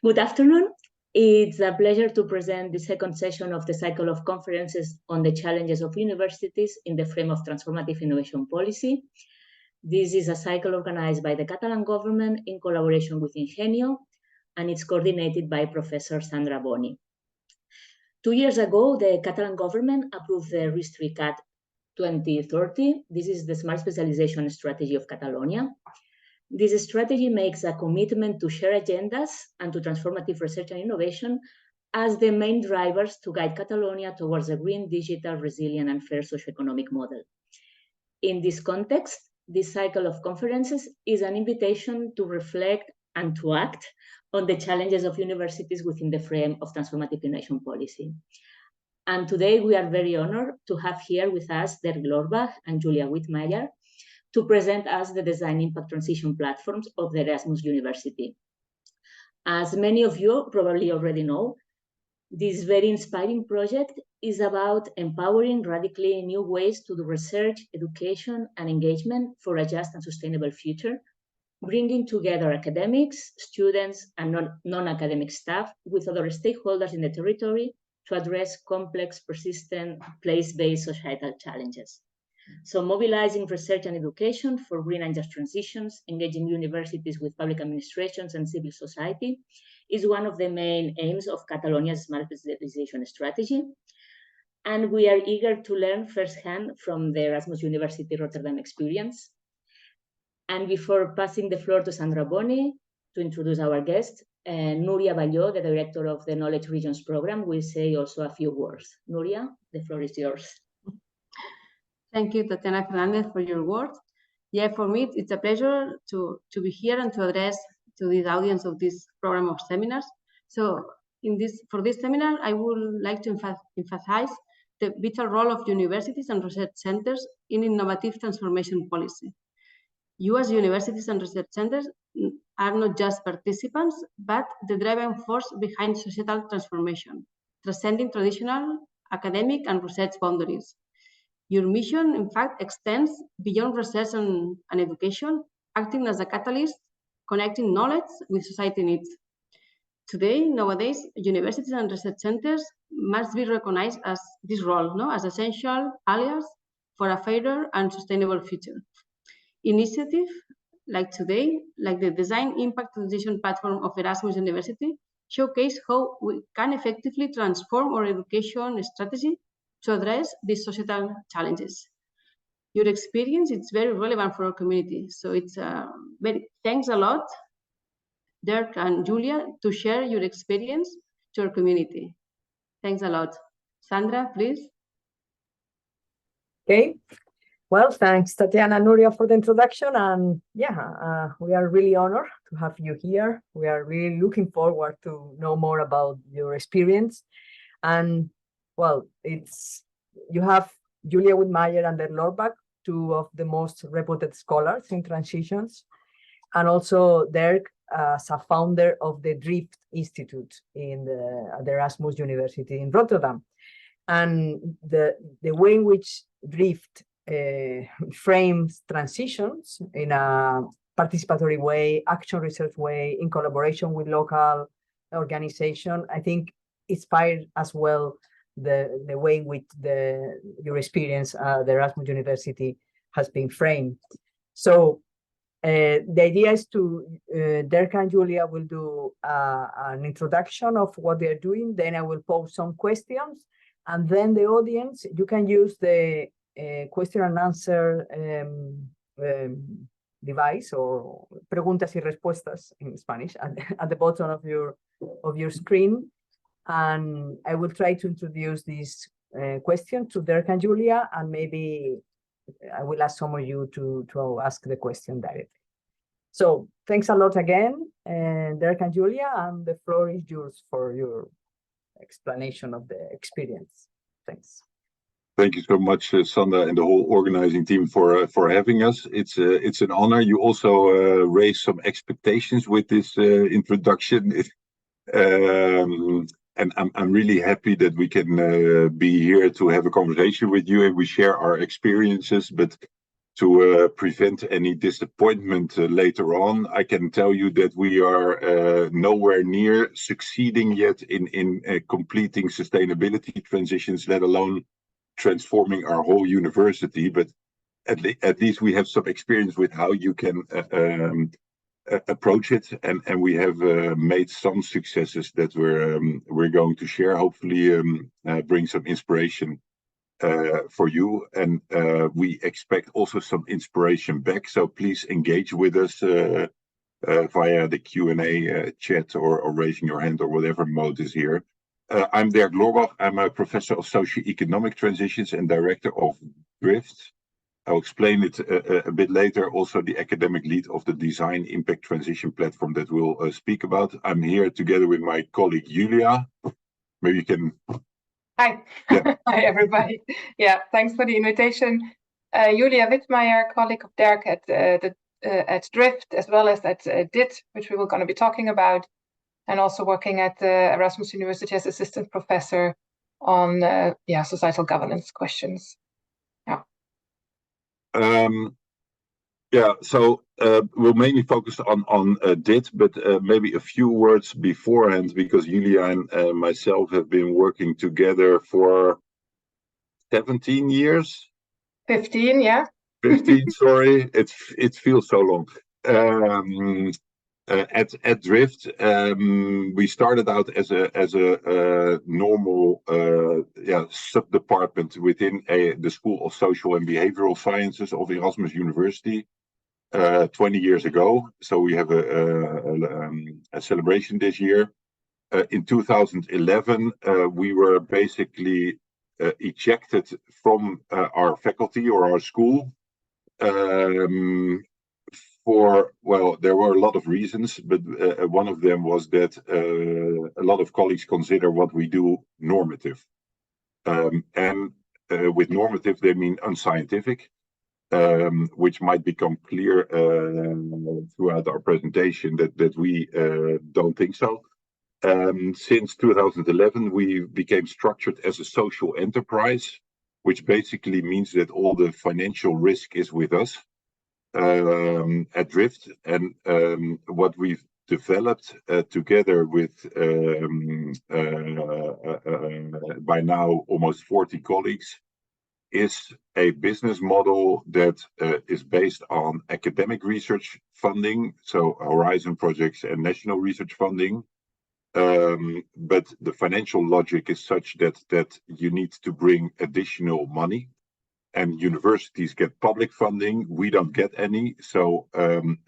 Good afternoon. It's a pleasure to present the second session of the cycle of conferences on the challenges of universities in the frame of transformative innovation policy. This is a cycle organized by the Catalan government in collaboration with Ingenio, and it's coordinated by Professor Alejandra Boni. 2 years ago, the Catalan government approved the RIS3CAT 2030. This is the smart specialization strategy of Catalonia. This strategy makes a commitment to share agendas and to transformative research and innovation as the main drivers to guide Catalonia towards a green, digital, resilient, and fair socioeconomic model. In this context, this cycle of conferences is an invitation to reflect and to act on the challenges of universities within the frame of transformative innovation policy. And today we are very honored to have here with us Derk Loorbach and Julia Wittmayer to present us the design impact transition platforms of the Erasmus University. As many of you probably already know, this very inspiring project is about empowering radically new ways to do research, education, and engagement for a just and sustainable future, bringing together academics, students, and non-academic staff with other stakeholders in the territory to address complex, persistent, place-based societal challenges. So mobilizing research and education for green and just transitions, engaging universities with public administrations and civil society is one of the main aims of Catalonia's smart specialization strategy. And we are eager to learn firsthand from the Erasmus University Rotterdam experience. And before passing the floor to Alejandra Boni to introduce our guest, Núria Balló, the director of the Knowledge Regions program, will say also a few words. Núria, the floor is yours. Thank you, Tatiana Fernandez, for your words. Yeah, for me, it's a pleasure to be here and to address to this audience of this program of seminars. So for this seminar, I would like to emphasize the vital role of universities and research centers in innovative transformation policy. You as universities and research centers are not just participants, but the driving force behind societal transformation, transcending traditional academic and research boundaries. Your mission, in fact, extends beyond research and education, acting as a catalyst, connecting knowledge with society needs. Today, nowadays, universities and research centers must be recognized as this role, as essential allies for a fairer and sustainable future. Initiative like today, like the Design Impact Transition Platform of Erasmus University, showcase how we can effectively transform our education strategy to address these societal challenges. Your experience is very relevant for our community. So it's thanks a lot, Derk and Julia, to share your experience to our community. Thanks a lot. Sandra, please. Okay. Well, thanks, Tatiana and Núria, for the introduction. And yeah, we are really honored to have you here. We are really looking forward to know more about your experience. And well, you have Julia Wittmayer and Derk Loorbach, two of the most reputed scholars in transitions, and also Derk as a founder of the Drift Institute at the Erasmus University in Rotterdam. And the way in which Drift frames transitions in a participatory way, action research way, in collaboration with local organization, I think inspired as well the way in which your experience at the Erasmus University has been framed. So the idea is Derk and Julia will do an introduction of what they're doing, then I will pose some questions, and then the audience, you can use the question and answer device, or Preguntes y Respostes in Spanish, at the bottom of your screen. And I will try to introduce this question to Derk and Julia, and maybe I will ask some of you to ask the question directly. So thanks a lot again, Derk and Julia, and the floor is yours for your explanation of the experience. Thanks. Thank you so much, Sandra, and the whole organizing team for having us. It's an honor. You also raised some expectations with this introduction. And I'm really happy that we can be here to have a conversation with you and we share our experiences. But to prevent any disappointment later on, I can tell you that we are nowhere near succeeding yet in completing sustainability transitions, let alone transforming our whole university. But at least we have some experience with how you can approach it, and we have made some successes that we're going to share. Hopefully, bring some inspiration for you, and we expect also some inspiration back. So please engage with us via the Q&A chat or raising your hand or whatever mode is here. I'm Derk Loorbach. I'm a professor of socioeconomic transitions and director of Drift. I'll explain it a bit later. Also, the academic lead of the Design Impact Transition platform that we'll speak about. I'm here together with my colleague Julia. Maybe you can. Hi. Yeah. Hi, everybody. Yeah, thanks for the invitation. Julia Wittmayer, colleague of Derk at Drift, as well as at DIT, which we were going to be talking about, and also working at Erasmus University as assistant professor on societal governance questions. So we'll mainly focus on DIT, but maybe a few words beforehand, because Julia and myself have been working together for 17 years. 15, yeah. 15, sorry, it feels so long. At Drift, we started out as a normal sub-department within the School of Social and Behavioral Sciences of Erasmus University 20 years ago. So we have a celebration this year. In 2011, we were basically ejected from our faculty or our school. There were a lot of reasons, but one of them was that a lot of colleagues consider what we do normative. With normative, they mean unscientific, which might become clear throughout our presentation that we don't think so. Since 2011, we became structured as a social enterprise, which basically means that all the financial risk is with us. At Drift, and what we've developed together with by now almost 40 colleagues is a business model that is based on academic research funding, so Horizon projects and national research funding. But the financial logic is such that you need to bring additional money. And universities get public funding, we don't get any, so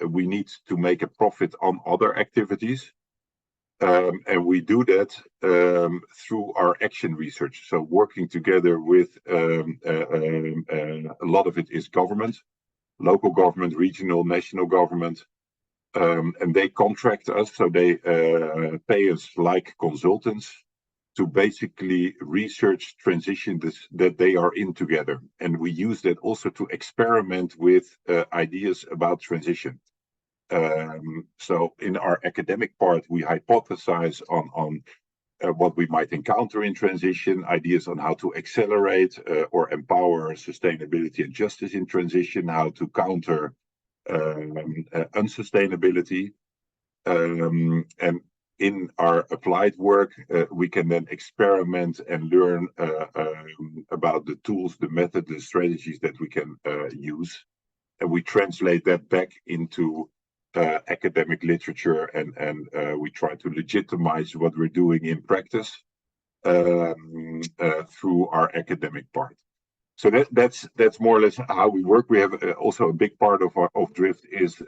we need to make a profit on other activities. And we do that through our action research. So working together with a lot of it is government, local government, regional, national government, and they contract us, so they pay us like consultants to basically research transitions that they are in together. And we use that also to experiment with ideas about transition. So in our academic part, we hypothesize on what we might encounter in transition, ideas on how to accelerate or empower sustainability and justice in transition, how to counter unsustainability. And in our applied work, we can then experiment and learn about the tools, the methods, the strategies that we can use. And we translate that back into academic literature, and we try to legitimize what we're doing in practice through our academic part. So that's more or less how we work. We have also a big part of Drift is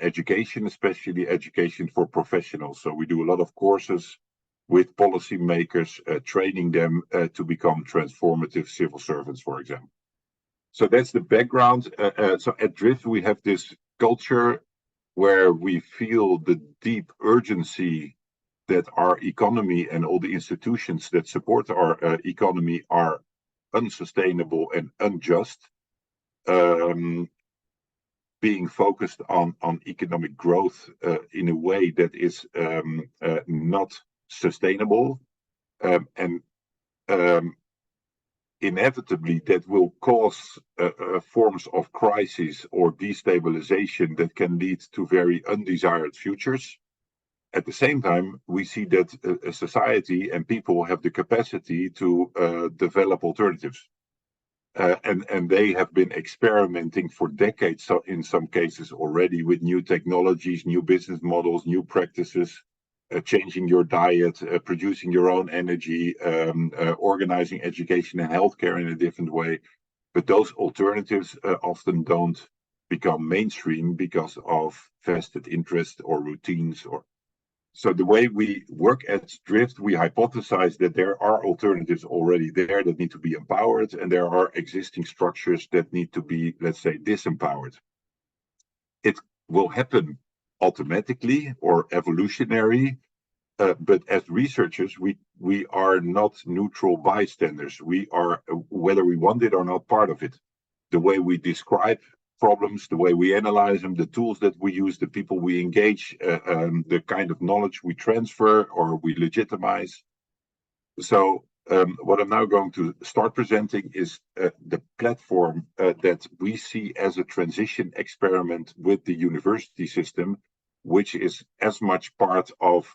education, especially education for professionals. So we do a lot of courses with policymakers, training them to become transformative civil servants, for example. So that's the background. So at Drift, we have this culture where we feel the deep urgency that our economy and all the institutions that support our economy are unsustainable and unjust, being focused on economic growth in a way that is not sustainable, and inevitably that will cause forms of crisis or destabilization that can lead to very undesired futures. At the same time, we see that a society and people have the capacity to develop alternatives. And they have been experimenting for decades, so in some cases already, with new technologies, new business models, new practices, changing your diet, producing your own energy, organizing education and healthcare in a different way. But those alternatives often don't become mainstream because of vested interest or routines. So the way we work at Drift, we hypothesize that there are alternatives already there that need to be empowered, and there are existing structures that need to be, let's say, disempowered. It will happen automatically or evolutionary, but as researchers, we are not neutral bystanders. We are, whether we want it or not, part of it. The way we describe problems, the way we analyze them, the tools that we use, the people we engage, the kind of knowledge we transfer or we legitimize. So what I'm now going to start presenting is the platform that we see as a transition experiment with the university system, which is as much part of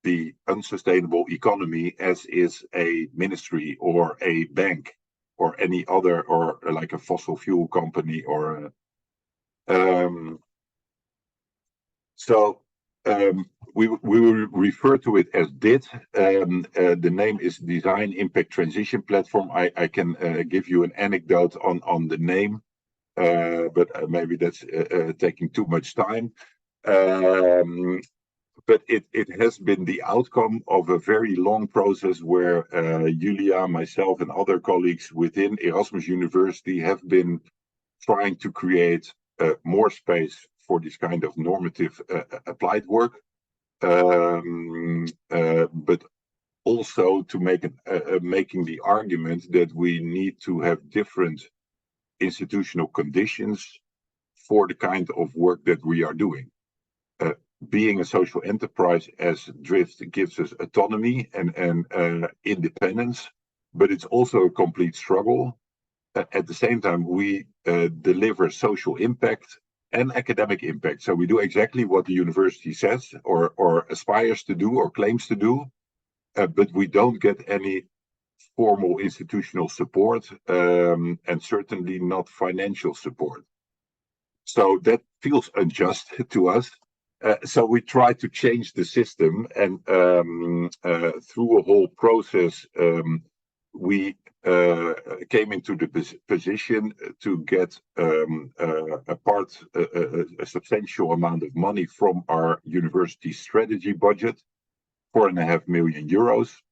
the unsustainable economy as is a ministry or a bank or any other, or like a fossil fuel company, or we will refer to it as DIT. The name is Design Impact Transition Platform. I can give you an anecdote on the name, but maybe that's taking too much time. But it has been the outcome of a very long process where Julia, myself, and other colleagues within Erasmus University have been trying to create more space for this kind of normative applied work, but also to making the argument that we need to have different institutional conditions for the kind of work that we are doing. Being a social enterprise as Drift gives us autonomy and independence, but it's also a complete struggle. At the same time, we deliver social impact and academic impact. So we do exactly what the university says or aspires to do or claims to do, but we don't get any formal institutional support, and certainly not financial support. So that feels unjust to us. So we try to change the system, and through a whole process, we came into the position to get a substantial amount of money from our university strategy budget, 4.5 million euros.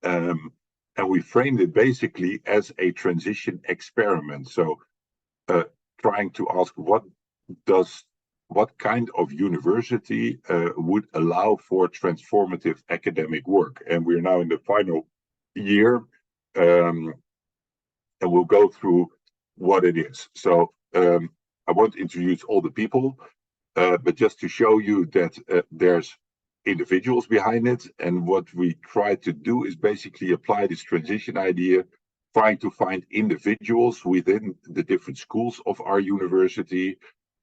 And we framed it basically as a transition experiment. So trying to ask what kind of university would allow for transformative academic work. And we're now in the final year, and we'll go through what it is. So I won't introduce all the people, but just to show you that there's individuals behind it. And what we try to do is basically apply this transition idea, trying to find individuals within the different schools of our university,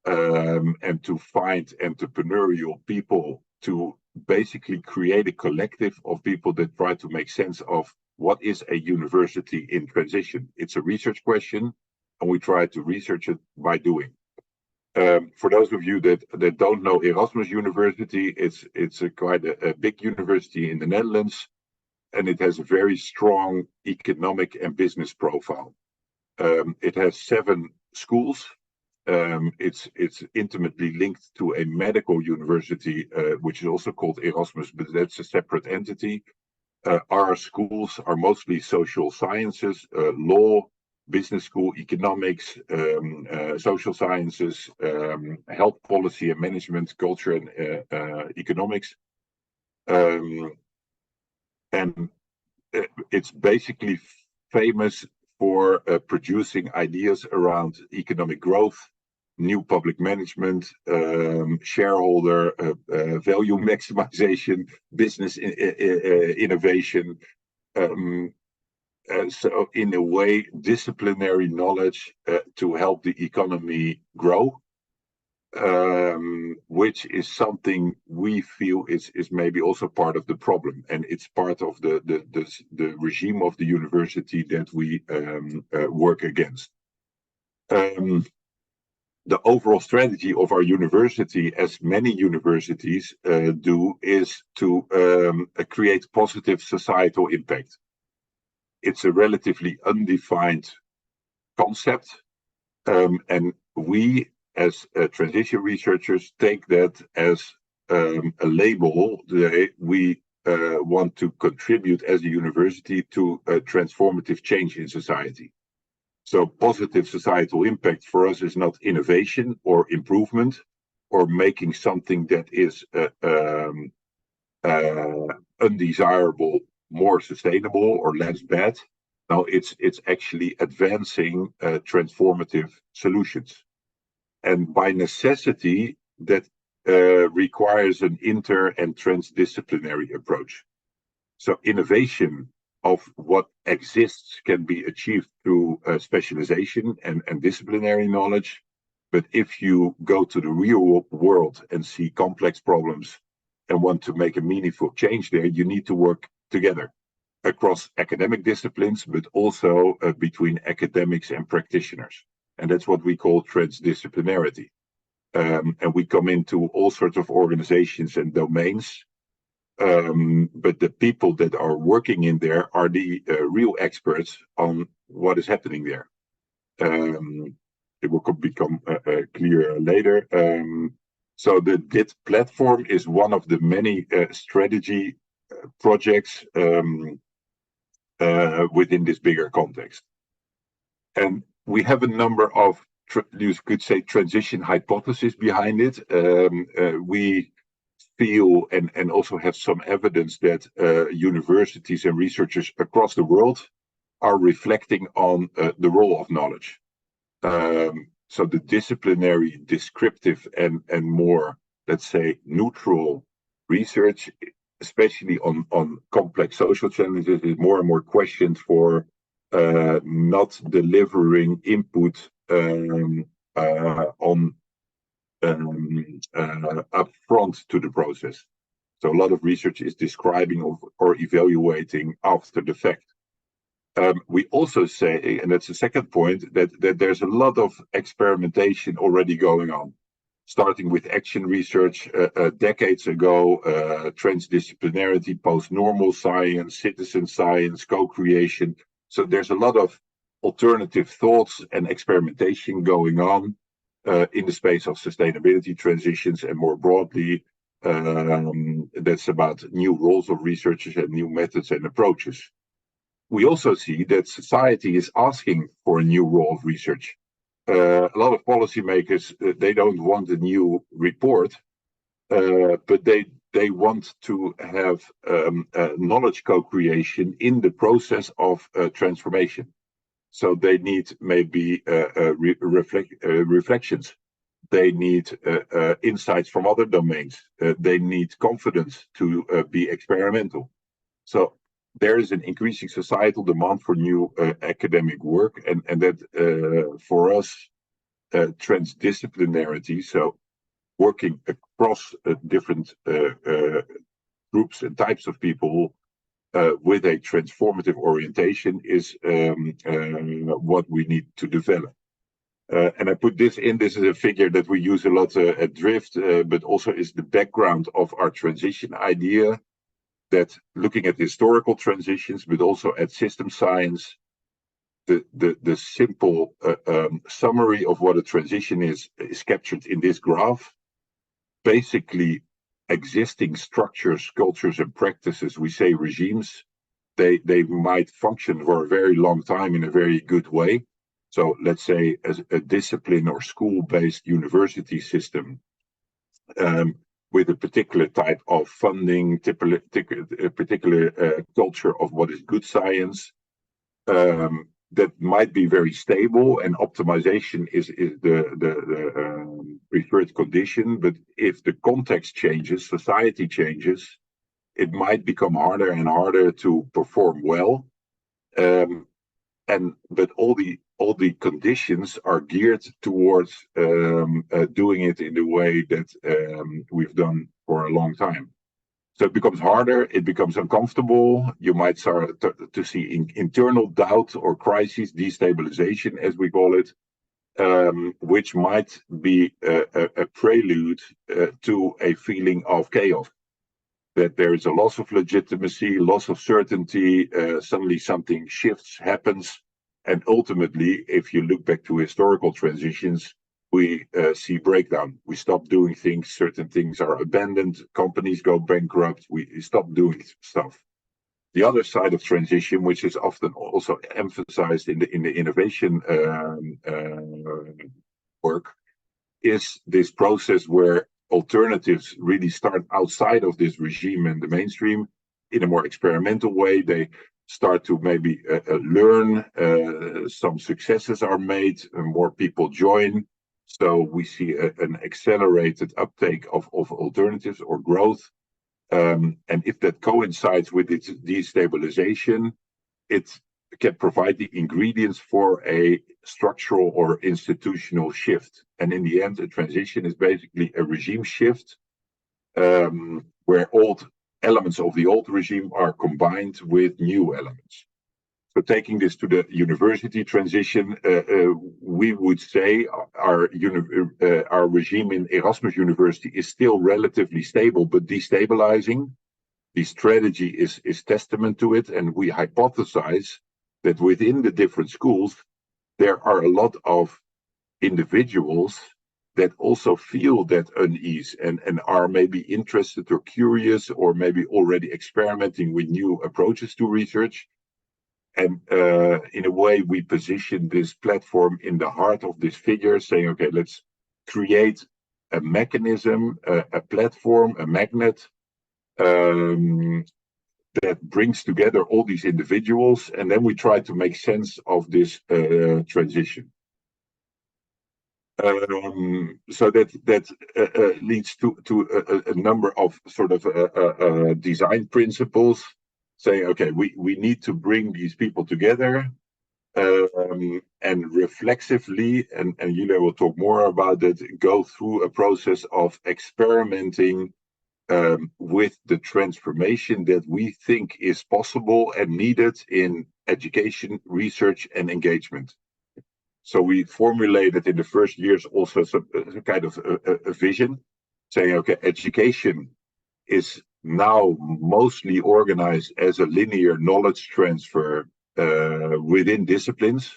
and to find entrepreneurial people to basically create a collective of people that try to make sense of what is a university in transition. It's a research question, and we try to research it by doing. For those of you that don't know Erasmus University, it's quite a big university in the Netherlands, and it has a very strong economic and business profile. It has 7 schools. It's intimately linked to a medical university, which is also called Erasmus, but that's a separate entity. Our schools are mostly social sciences, law, business school, economics, social sciences, health policy and management, culture and economics. And it's basically famous for producing ideas around economic growth, new public management, shareholder value maximization, business innovation. so in a way, disciplinary knowledge to help the economy grow, which is something we feel is maybe also part of the problem, and it's part of the regime of the university that we work against. The overall strategy of our university, as many universities do, is to create positive societal impact. It's a relatively undefined concept, and we, as transition researchers, take that as a label that we want to contribute as a university to a transformative change in society. So positive societal impact for us is not innovation or improvement or making something that is undesirable more sustainable or less bad. No, it's actually advancing transformative solutions. And by necessity, that requires an inter and transdisciplinary approach. So innovation of what exists can be achieved through specialization and disciplinary knowledge. But if you go to the real world and see complex problems and want to make a meaningful change there, you need to work together across academic disciplines, but also between academics and practitioners. And that's what we call transdisciplinarity. And we come into all sorts of organizations and domains. But the people that are working in there are the real experts on what is happening there. It will become clear later. So the DIT platform is one of the many strategy projects within this bigger context. And we have a number of, you could say, transition hypotheses behind it. We feel and also have some evidence that universities and researchers across the world are reflecting on the role of knowledge. So the disciplinary, descriptive, and more, let's say, neutral research, especially on complex social challenges, is more and more questioned for not delivering input upfront to the process. So a lot of research is describing or evaluating after the fact. We also say, and that's the second point, that there's a lot of experimentation already going on, starting with action research decades ago, transdisciplinarity, post-normal science, citizen science, co-creation. So there's a lot of alternative thoughts and experimentation going on in the space of sustainability transitions, and more broadly, that's about new roles of researchers and new methods and approaches. We also see that society is asking for a new role of research. A lot of policymakers, they don't want a new report, but they want to have knowledge co-creation in the process of transformation. So they need maybe reflections. They need insights from other domains. They need confidence to be experimental. So there is an increasing societal demand for new academic work, and that for us, transdisciplinarity, so working across different groups and types of people with a transformative orientation is what we need to develop. And I put this in, this is a figure that we use a lot at Drift, but also is the background of our transition idea, that looking at historical transitions, but also at system science, the simple summary of what a transition is captured in this graph. Basically, existing structures, cultures, and practices, we say regimes, they might function for a very long time in a very good way. So let's say as a discipline or school-based university system with a particular type of funding, a particular culture of what is good science, that might be very stable, and optimization is the preferred condition. But if the context changes, society changes, it might become harder and harder to perform well. But all the conditions are geared towards doing it in the way that we've done for a long time. So it becomes harder, it becomes uncomfortable. You might start to see internal doubt or crisis, destabilization, as we call it, which might be a prelude to a feeling of chaos. That there is a loss of legitimacy, loss of certainty, suddenly something shifts, happens. And ultimately, if you look back to historical transitions, we see breakdown. We stop doing things, certain things are abandoned, companies go bankrupt, we stop doing stuff. The other side of transition, which is often also emphasized in the innovation work, is this process where alternatives really start outside of this regime and the mainstream in a more experimental way. They start to maybe learn, some successes are made, and more people join. So we see an accelerated uptake of alternatives or growth. And if that coincides with its destabilization, it can provide the ingredients for a structural or institutional shift. And in the end, a transition is basically a regime shift where old elements of the old regime are combined with new elements. So taking this to the university transition, we would say our regime in Erasmus University is still relatively stable, but destabilizing. The strategy is testament to it, and we hypothesize that within the different schools, there are a lot of individuals that also feel that unease and are maybe interested or curious or maybe already experimenting with new approaches to research. And in a way, we position this platform in the heart of this figure, saying, okay, let's create a mechanism, a platform, a magnet that brings together all these individuals. And then we try to make sense of this transition. So that leads to a number of sort of design principles, saying, okay, we need to bring these people together and reflexively, and Julia will talk more about it, go through a process of experimenting with the transformation that we think is possible and needed in education, research, and engagement. So we formulated in the first years also some kind of a vision, saying, okay, education is now mostly organized as a linear knowledge transfer within disciplines.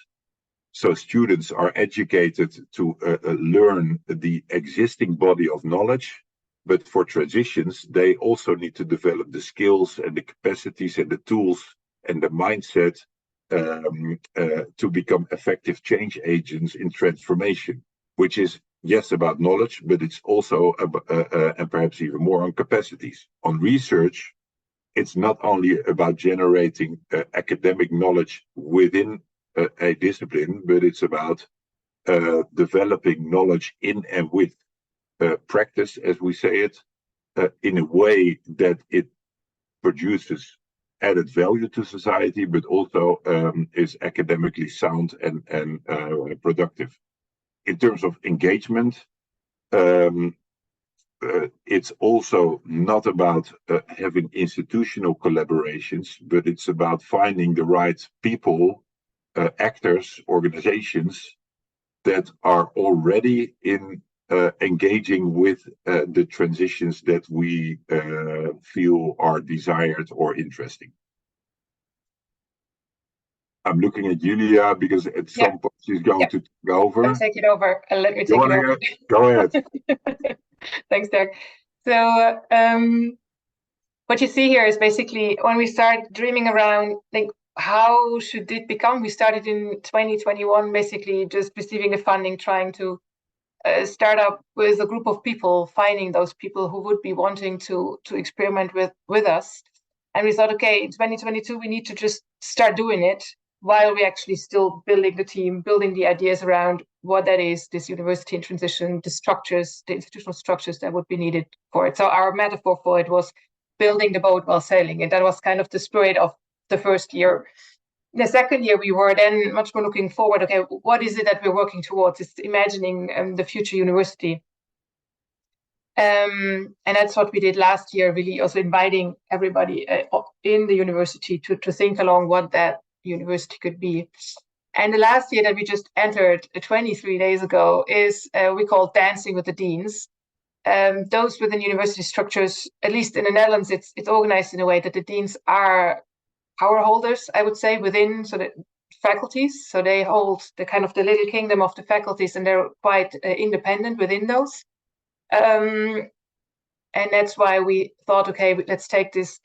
So students are educated to learn the existing body of knowledge, but for transitions, they also need to develop the skills and the capacities and the tools and the mindset to become effective change agents in transformation, which is yes, about knowledge, but it's also, and perhaps even more, on capacities. On research, it's not only about generating academic knowledge within a discipline, but it's about developing knowledge in and with practice, as we say it, in a way that it produces added value to society, but also is academically sound and productive. In terms of engagement, it's also not about having institutional collaborations, but it's about finding the right people, actors, organizations that are already in engaging with the transitions that we feel are desired or interesting. I'm looking at Julia because at some point she's going to take over. I'll take it over. Let me take it over. Go ahead. Thanks, Derk. So what you see here is basically when we start dreaming around, like, how should it become? We started in 2021, basically just receiving the funding, trying to start up with a group of people, finding those people who would be wanting to experiment with us. And we thought, okay, in 2022, we need to just start doing it while we actually still building the team, building the ideas around what that is, this university in transition, the structures, the institutional structures that would be needed for it. So our metaphor for it was building the boat while sailing. And that was kind of the spirit of the first year. the second year, we were then much more looking forward. Okay, what is it that we're working towards? It's imagining the future university. And that's what we did last year, really also inviting everybody in the university to think along what that university could be. And the last year that we just entered 23 days ago is we call Dancing with the Deans. Those within university structures, at least in the Netherlands, it's organized in a way that the deans are power holders, I would say, within the faculties. So they hold the kind of the little kingdom of the faculties, and they're quite independent within those. And that's why we thought, okay, let's take this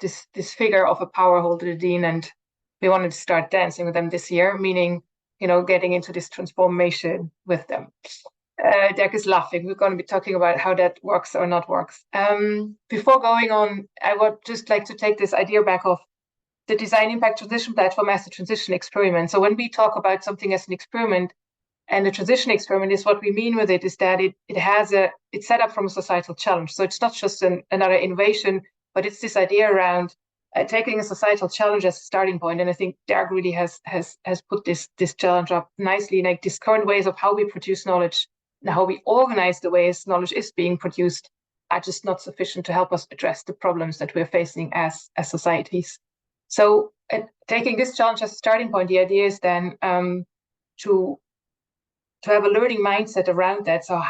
figure of a power holder, the dean, and we wanted to start dancing with them this year, meaning, getting into this transformation with them. Derk is laughing. We're going to be talking about how that works or not works. Before going on, I would just like to take this idea back of the design impact transition platform as a transition experiment. So when we talk about something as an experiment, and the transition experiment is what we mean with it is that it's set up from a societal challenge. So it's not just another innovation, but it's this idea around taking a societal challenge as a starting point. And I think Derk really has put this challenge up nicely, like these current ways of how we produce knowledge and how we organize the ways knowledge is being produced are just not sufficient to help us address the problems that we're facing as societies. So taking this challenge as a starting point, the idea is then to have a learning mindset around that. So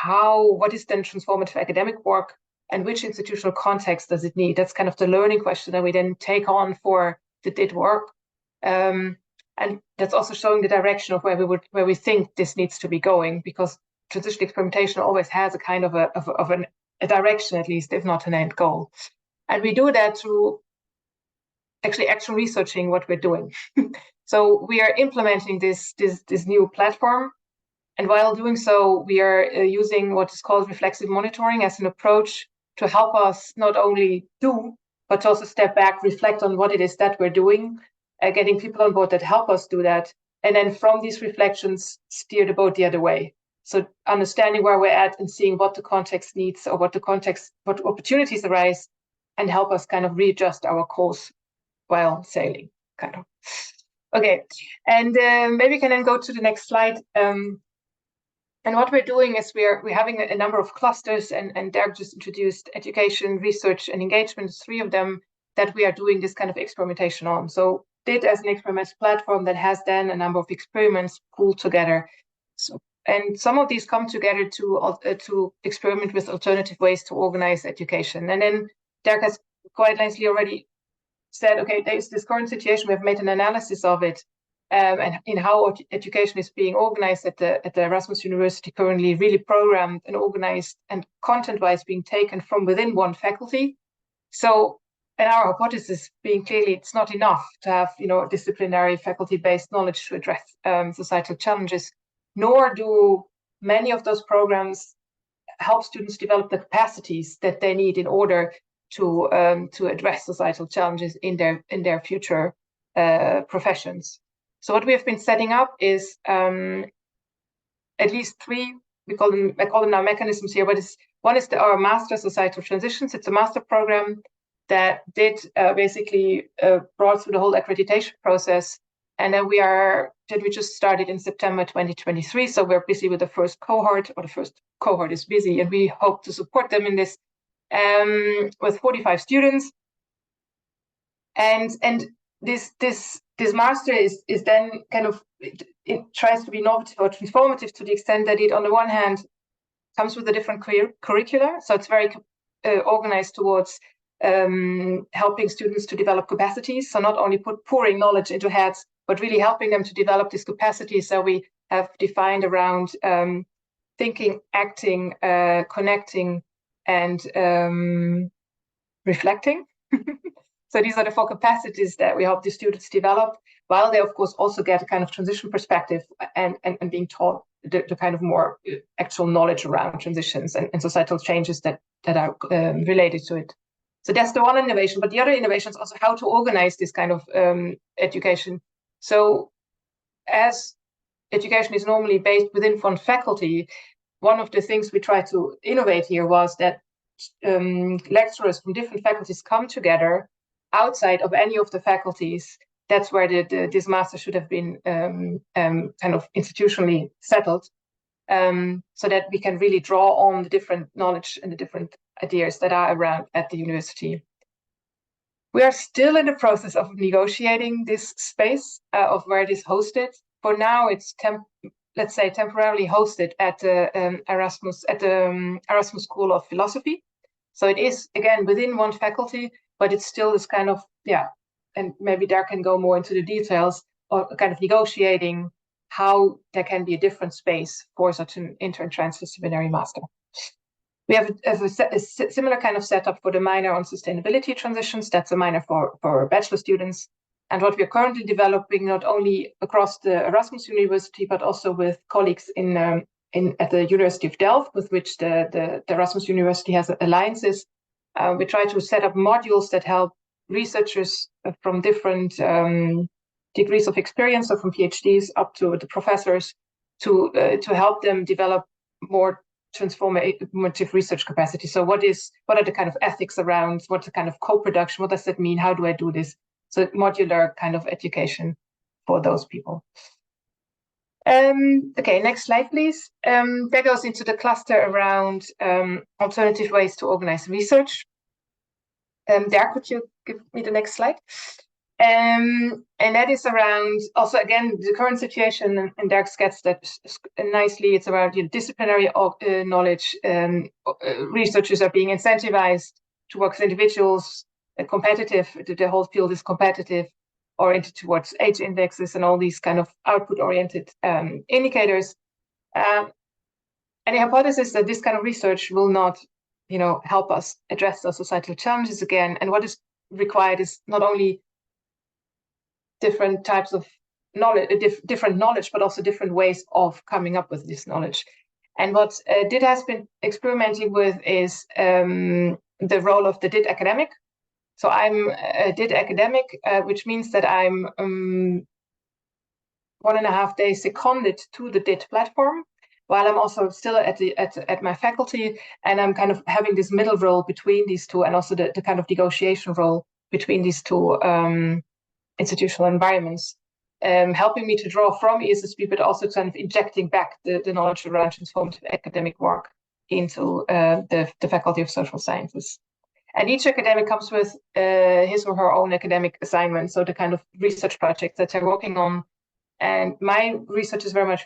what is then transformative academic work, and which institutional context does it need? That's kind of the learning question that we then take on for the did work. And that's also showing the direction of where we think this needs to be going, because transition experimentation always has a kind of a direction, at least, if not an end goal. And we do that through actually actual researching what we're doing. So we are implementing this new platform. And while doing so, we are using what is called reflexive monitoring as an approach to help us not only do, but to also step back, reflect on what it is that we're doing, getting people on board that help us do that. And then from these reflections, steer the boat the other way. So understanding where we're at and seeing what the context needs or what opportunities arise, and help us kind of readjust our course while sailing, kind of. Okay, and maybe we can then go to the next slide. And what we're doing is we're having a number of clusters, and Derk just introduced education, research, and engagement, 3 of them that we are doing this kind of experimentation on. So DID as an experimental platform that has then a number of experiments pooled together. So, and some of these come together to experiment with alternative ways to organize education. And then Derk has quite nicely already said, okay, there's this current situation, we have made an analysis of it, and in how education is being organized at the Erasmus University currently, really programmed and organized and content-wise being taken from within one faculty. So, and our hypothesis being clearly it's not enough to have disciplinary faculty-based knowledge to address societal challenges, nor do many of those programs help students develop the capacities that they need in order to address societal challenges in their future professions. So what we have been setting up is at least 3. I call them now mechanisms here. But one is our Master Societal Transitions. It's a master program that did basically brought through the whole accreditation process, and then we just started in September 2023. So we're busy with the first cohort, or the first cohort is busy, and we hope to support them in this with 45 students. And this master is then kind of, it tries to be innovative or transformative to the extent that it, on the one hand, comes with a different curricula. So it's very organized towards helping students to develop capacities. So not only pouring knowledge into heads, but really helping them to develop these capacities. So we have defined around thinking, acting, connecting, and reflecting. So these are the 4 capacities that we hope the students develop, while they, of course, also get a kind of transition perspective and being taught the kind of more actual knowledge around transitions and societal changes that are related to it. So that's the one innovation. But the other innovation is also how to organize this kind of education. So as education is normally based within one faculty, one of the things we tried to innovate here was that lecturers from different faculties come together outside of any of the faculties that's where this master should have been kind of institutionally settled, so that we can really draw on the different knowledge and the different ideas that are around at the university. We are still in the process of negotiating this space of where it is hosted. For now, it's let's say temporarily hosted at the Erasmus School of Philosophy. So it is again within one faculty, but it's still this kind of and maybe Derk can go more into the details of kind of negotiating how there can be a different space for such an inter-transdisciplinary master. We have a similar kind of setup for the minor on sustainability transitions. That's a minor for bachelor students. And what we are currently developing, not only across the Erasmus University, but also with colleagues at the University of Delft, with which the Erasmus University has alliances. We try to set up modules that help researchers from different degrees of experience, so from PhDs up to the professors, to help them develop more transformative research capacity. So what are the kind of ethics around, what's the kind of co-production, what does that mean, how do I do this? So modular kind of education for those people. Okay, next slide, please. That goes into the cluster around alternative ways to organize research. Derk, could you give me the next slide? And that is around also, again, the current situation, and Derk sketched that nicely. It's around disciplinary knowledge. Researchers are being incentivized to work as individuals, competitive, the whole field is competitive, oriented towards age indexes and all these kind of output-oriented indicators. And the hypothesis that this kind of research will not, help us address those societal challenges again. And what is required is not only different types of knowledge, different knowledge, but also different ways of coming up with this knowledge. And what DIT has been experimenting with is the role of the DIT academic. So I'm a DIT academic, which means that I'm 1.5 days seconded to the DIT platform, while I'm also still at my faculty, and I'm kind of having this middle role between these two, and also the kind of negotiation role between these two institutional environments, helping me to draw from ESSP, but also kind of injecting back the knowledge around transformative academic work into the Faculty of Social Sciences. And each academic comes with his or her own academic assignment, so the kind of research projects that they're working on. And my research is very much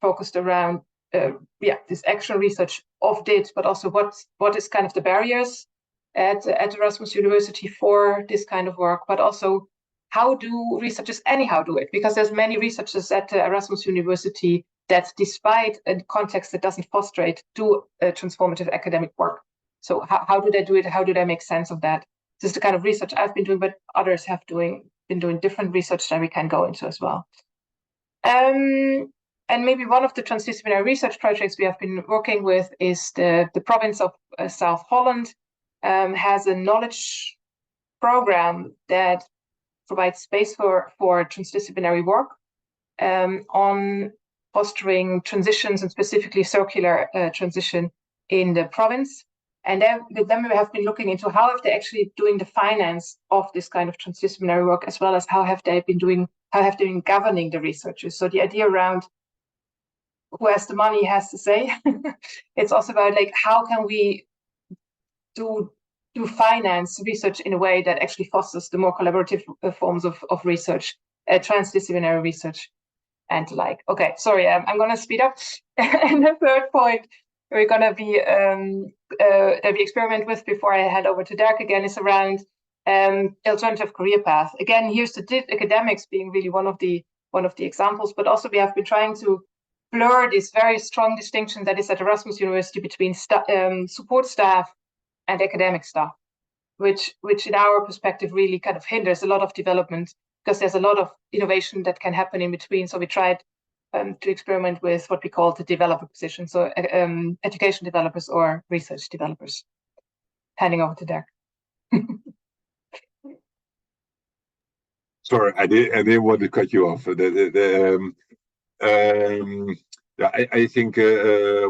focused around this action research of DIT, but also what is kind of the barriers at Erasmus University for this kind of work, but also how do researchers anyhow do it? Because there's many researchers at Erasmus University that, despite a context that doesn't foster it, do transformative academic work. So how do they do it? How do they make sense of that? This is the kind of research I've been doing, but others have been doing different research that we can go into as well. And maybe one of the transdisciplinary research projects we have been working with is the province of South Holland has a knowledge program that provides space for transdisciplinary work on fostering transitions, and specifically circular transition in the province. And then with them, we have been looking into how have they actually doing the finance of this kind of transdisciplinary work, as well as how have they been governing the researchers. So the idea around who has the money has to say. It's also about how can we do finance research in a way that actually fosters the more collaborative forms of research, transdisciplinary research, and okay, sorry, I'm going to speed up. And the third point we're going to be that we experiment with before I hand over to Derk again is around alternative career path. Again, here's the DIT academics being really one of the examples, but also we have been trying to blur this very strong distinction that is at Erasmus University between support staff and academic staff, which in our perspective really kind of hinders a lot of development, because there's a lot of innovation that can happen in between. So we tried to experiment with what we call the developer position, so education developers or research developers. Handing over to Derk. Sorry, I didn't want to cut you off. Yeah, I think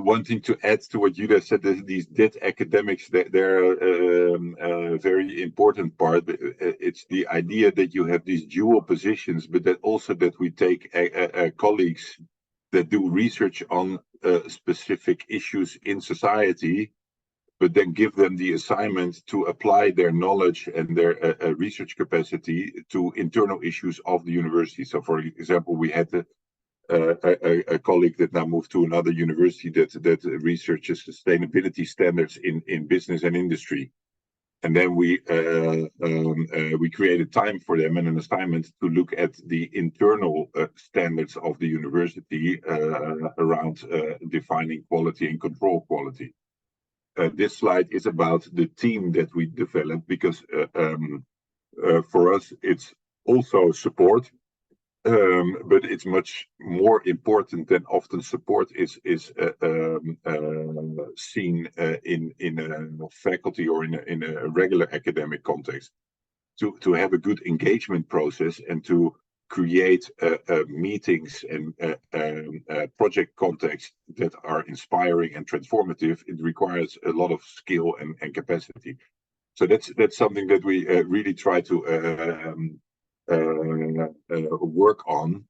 one thing to add to what Julia said, these dead academics, they're a very important part. It's the idea that you have these dual positions, but that also that we take colleagues that do research on specific issues in society, but then give them the assignment to apply their knowledge and their research capacity to internal issues of the university. So, for example, we had a colleague that now moved to another university that researches sustainability standards in business and industry, and then we created time for them and an assignment to look at the internal standards of the university around defining quality and control quality. This slide is about the team that we developed, because for us it's also support. But it's much more important than often support is seen in a faculty or in a regular academic context. To have a good engagement process and to create meetings and project contexts that are inspiring and transformative, it requires a lot of skill and capacity. So that's something that we really try to work on,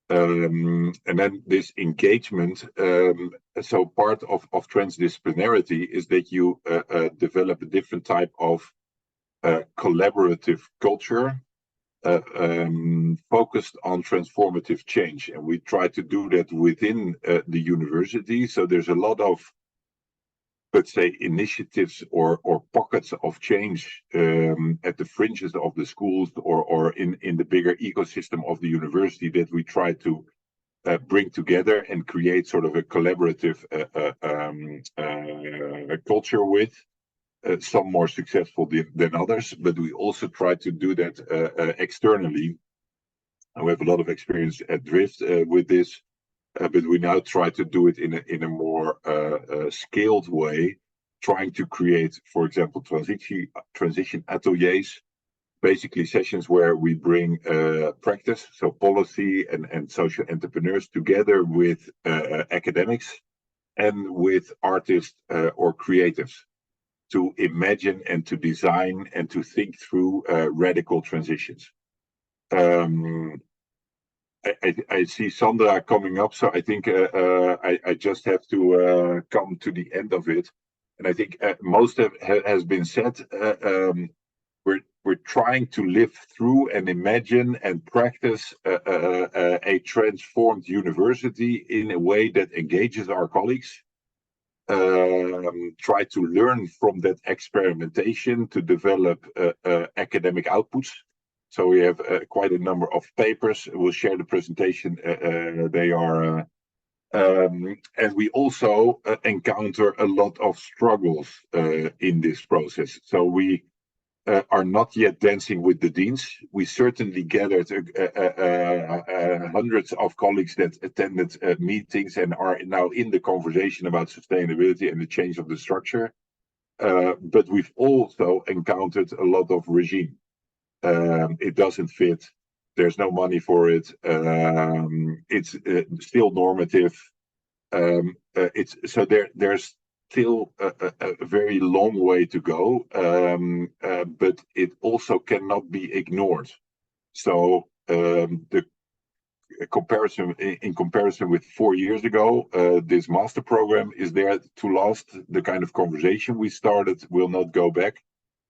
and then this engagement. So part of transdisciplinarity is that you develop a different type of collaborative culture focused on transformative change, and we try to do that within the university. So there's a lot of, let's say, initiatives or pockets of change at the fringes of the schools or in the bigger ecosystem of the university that we try to bring together and create sort of a collaborative culture with. Some more successful than others, but we also try to do that externally. And we have a lot of experience at Drift with this. But we now try to do it in a more scaled way, trying to create, for example, transition ateliers, basically sessions where we bring practice, so policy and social entrepreneurs together with academics and with artists or creatives to imagine and to design and to think through radical transitions. I see Sandra coming up, so I think I just have to come to the end of it. And I think most has been said. We're trying to live through and imagine and practice a transformed university in a way that engages our colleagues. Try to learn from that experimentation to develop academic outputs. So we have quite a number of papers. We'll share the presentation. They are, and we also encounter a lot of struggles in this process. So we are not yet dancing with the deans. We certainly gathered hundreds of colleagues that attended meetings and are now in the conversation about sustainability and the change of the structure. But we've also encountered a lot of regime. It doesn't fit. There's no money for it. It's still normative. So there's still a very long way to go, but it also cannot be ignored. So the comparison, in comparison with 4 years ago, this master program is there to last. The kind of conversation we started will not go back.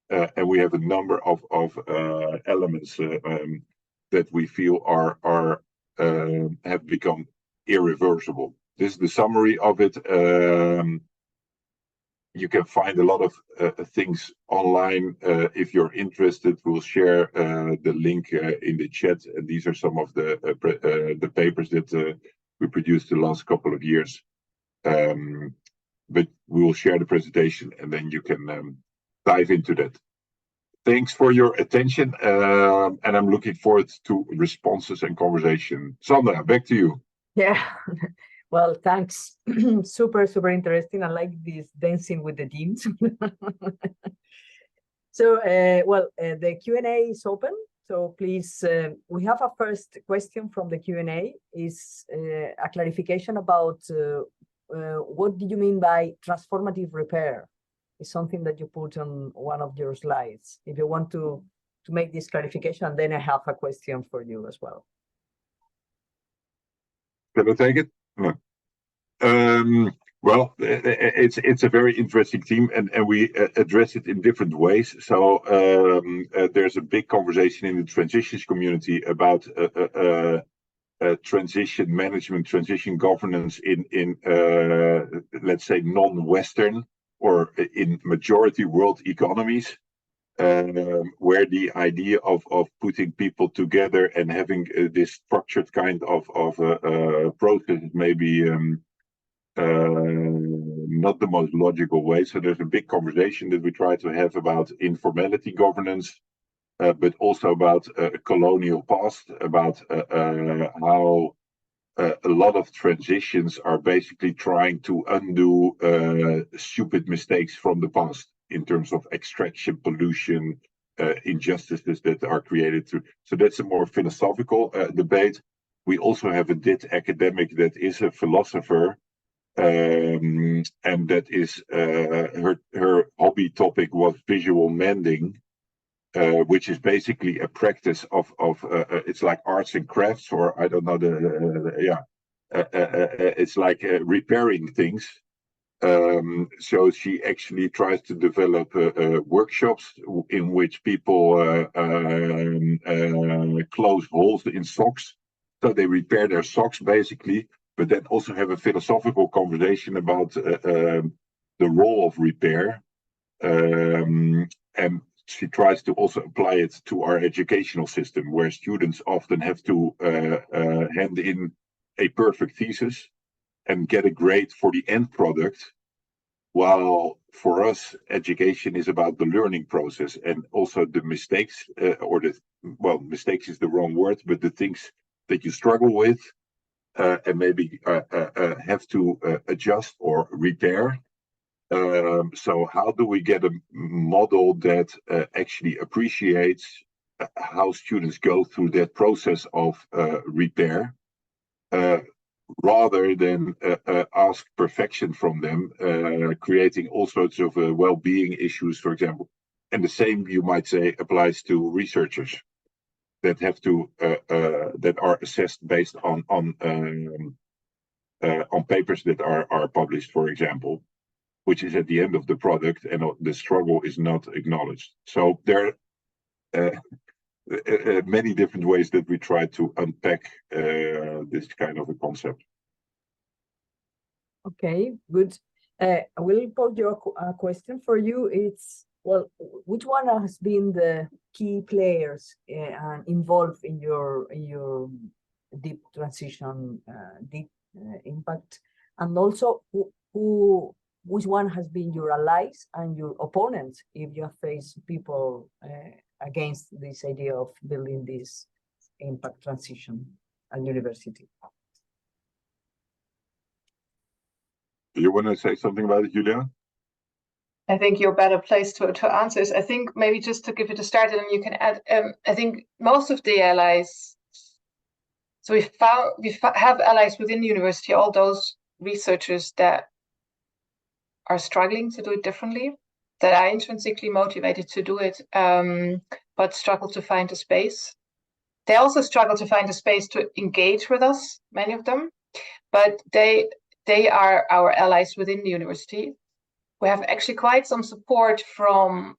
And we have a number of elements that we feel are have become irreversible. This is the summary of it. You can find a lot of things online. If you're interested, we'll share the link in the chat. And these are some of the papers that we produced the last couple of years. But we will share the presentation, and then you can dive into that. Thanks for your attention, and I'm looking forward to responses and conversation. Sandra, back to you. Yeah, well, thanks. Super interesting. I like this dancing with the deans. So, well, the Q&A is open. So please, we have a first question from the Q&A. Is a clarification about what do you mean by transformative repair? It's something that you put on one of your slides. If you want to make this clarification, and then I have a question for you as well. Can I take it? No. Well, it's a very interesting theme, and we address it in different ways. So there's a big conversation in the transitions community about transition management, transition governance in let's say non-Western or in majority world economies, where the idea of putting people together and having this structured kind of process maybe not the most logical way. So there's a big conversation that we try to have about informality governance, but also about colonial past, about how a lot of transitions are basically trying to undo stupid mistakes from the past in terms of extraction, pollution, injustices that are created through. So that's a more philosophical debate. We also have a DIT academic that is a philosopher, and that is her hobby topic was visual mending, which is basically a practice of it's like arts and crafts, or I don't know it's like repairing things. So she actually tries to develop workshops in which people close holes in socks, so they repair their socks basically, but then also have a philosophical conversation about the role of repair, and she tries to also apply it to our educational system, where students often have to hand in a perfect thesis and get a grade for the end product, while for us education is about the learning process and also the mistakes, mistakes is the wrong word, but the things that you struggle with and maybe have to adjust or repair. So how do we get a model that actually appreciates how students go through that process of repair, rather than ask perfection from them, creating all sorts of well-being issues, for example. And the same, you might say, applies to researchers that have to that are assessed based on papers that are published, for example, which is at the end of the product, and the struggle is not acknowledged. So there are many different ways that we try to unpack this kind of a concept. Okay, good. I will pose you a question for you. It's, well, which one has been the key players involved in your deep transition, deep impact, and also which one has been your allies and your opponents if you have faced people against this idea of building this impact transition at university? Do you want to say something about it, Julia? I think you're better placed to answer this. I think maybe just to give it a start, and then you can add. I think most of the allies. So we have allies within the university. All those researchers that are struggling to do it differently, that are intrinsically motivated to do it, but struggle to find a space. They also struggle to find a space to engage with us, many of them, but they are our allies within the university. We have actually quite some support from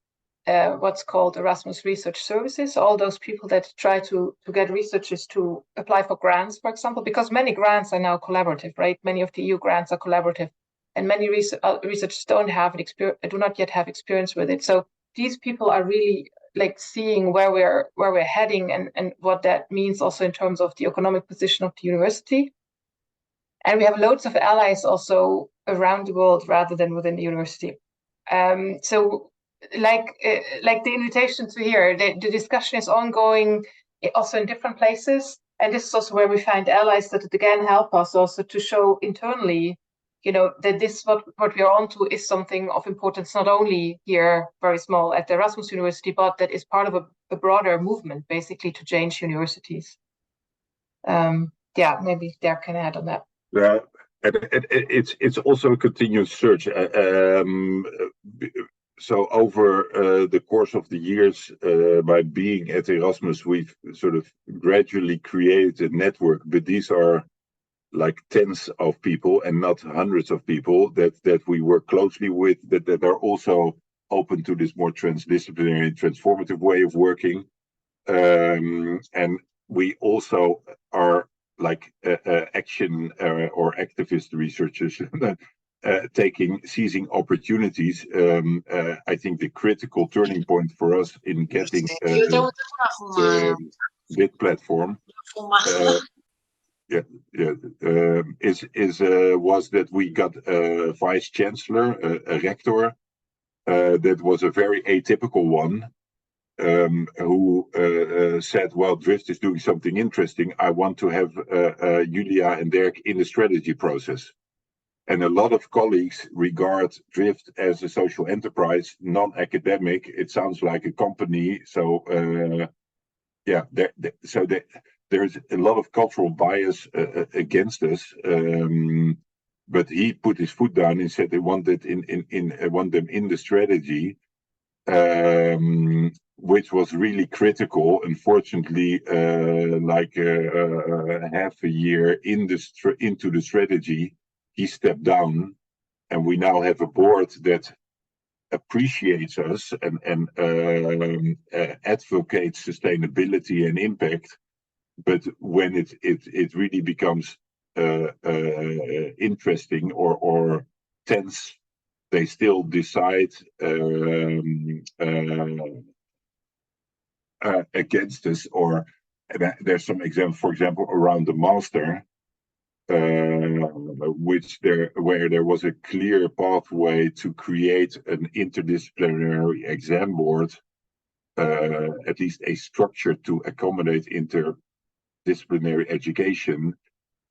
what's called Erasmus Research Services, all those people that try to get researchers to apply for grants, for example, because many grants are now collaborative, right? Many of the EU grants are collaborative, and many researchers do not yet have experience with it. So these people are really like seeing where we're heading and what that means also in terms of the economic position of the university. And we have loads of allies also around the world rather than within the university. So like the invitation to here, the discussion is ongoing also in different places. And this is also where we find allies that again help us also to show internally that this what we are onto is something of importance, not only here, very small at the Erasmus University, but that is part of a broader movement, basically, to change universities. Maybe Derk can add on that. Yeah, it's also a continuous search. So over the course of the years, by being at Erasmus, we've sort of gradually created a network, but these are like tens of people and not hundreds of people that we work closely with, that are also open to this more transdisciplinary, transformative way of working. And we also are like action or activist researchers seizing opportunities. I think the critical turning point for us in getting the big platform was that we got a vice chancellor, a rector, that was a very atypical one, who said, well, Drift is doing something interesting. I want to have Julia and Derk in the strategy process. And a lot of colleagues regard Drift as a social enterprise, non-academic. It sounds like a company. So, there's a lot of cultural bias against us. But he put his foot down and said they wanted want them in the strategy, which was really critical. Unfortunately, half a year into the strategy, he stepped down, and we now have a board that appreciates us and advocates sustainability and impact. But when it really becomes interesting or tense, they still decide against us. Or there's some examples, for example, around the master, where there was a clear pathway to create an interdisciplinary exam board, at least a structure to accommodate interdisciplinary education,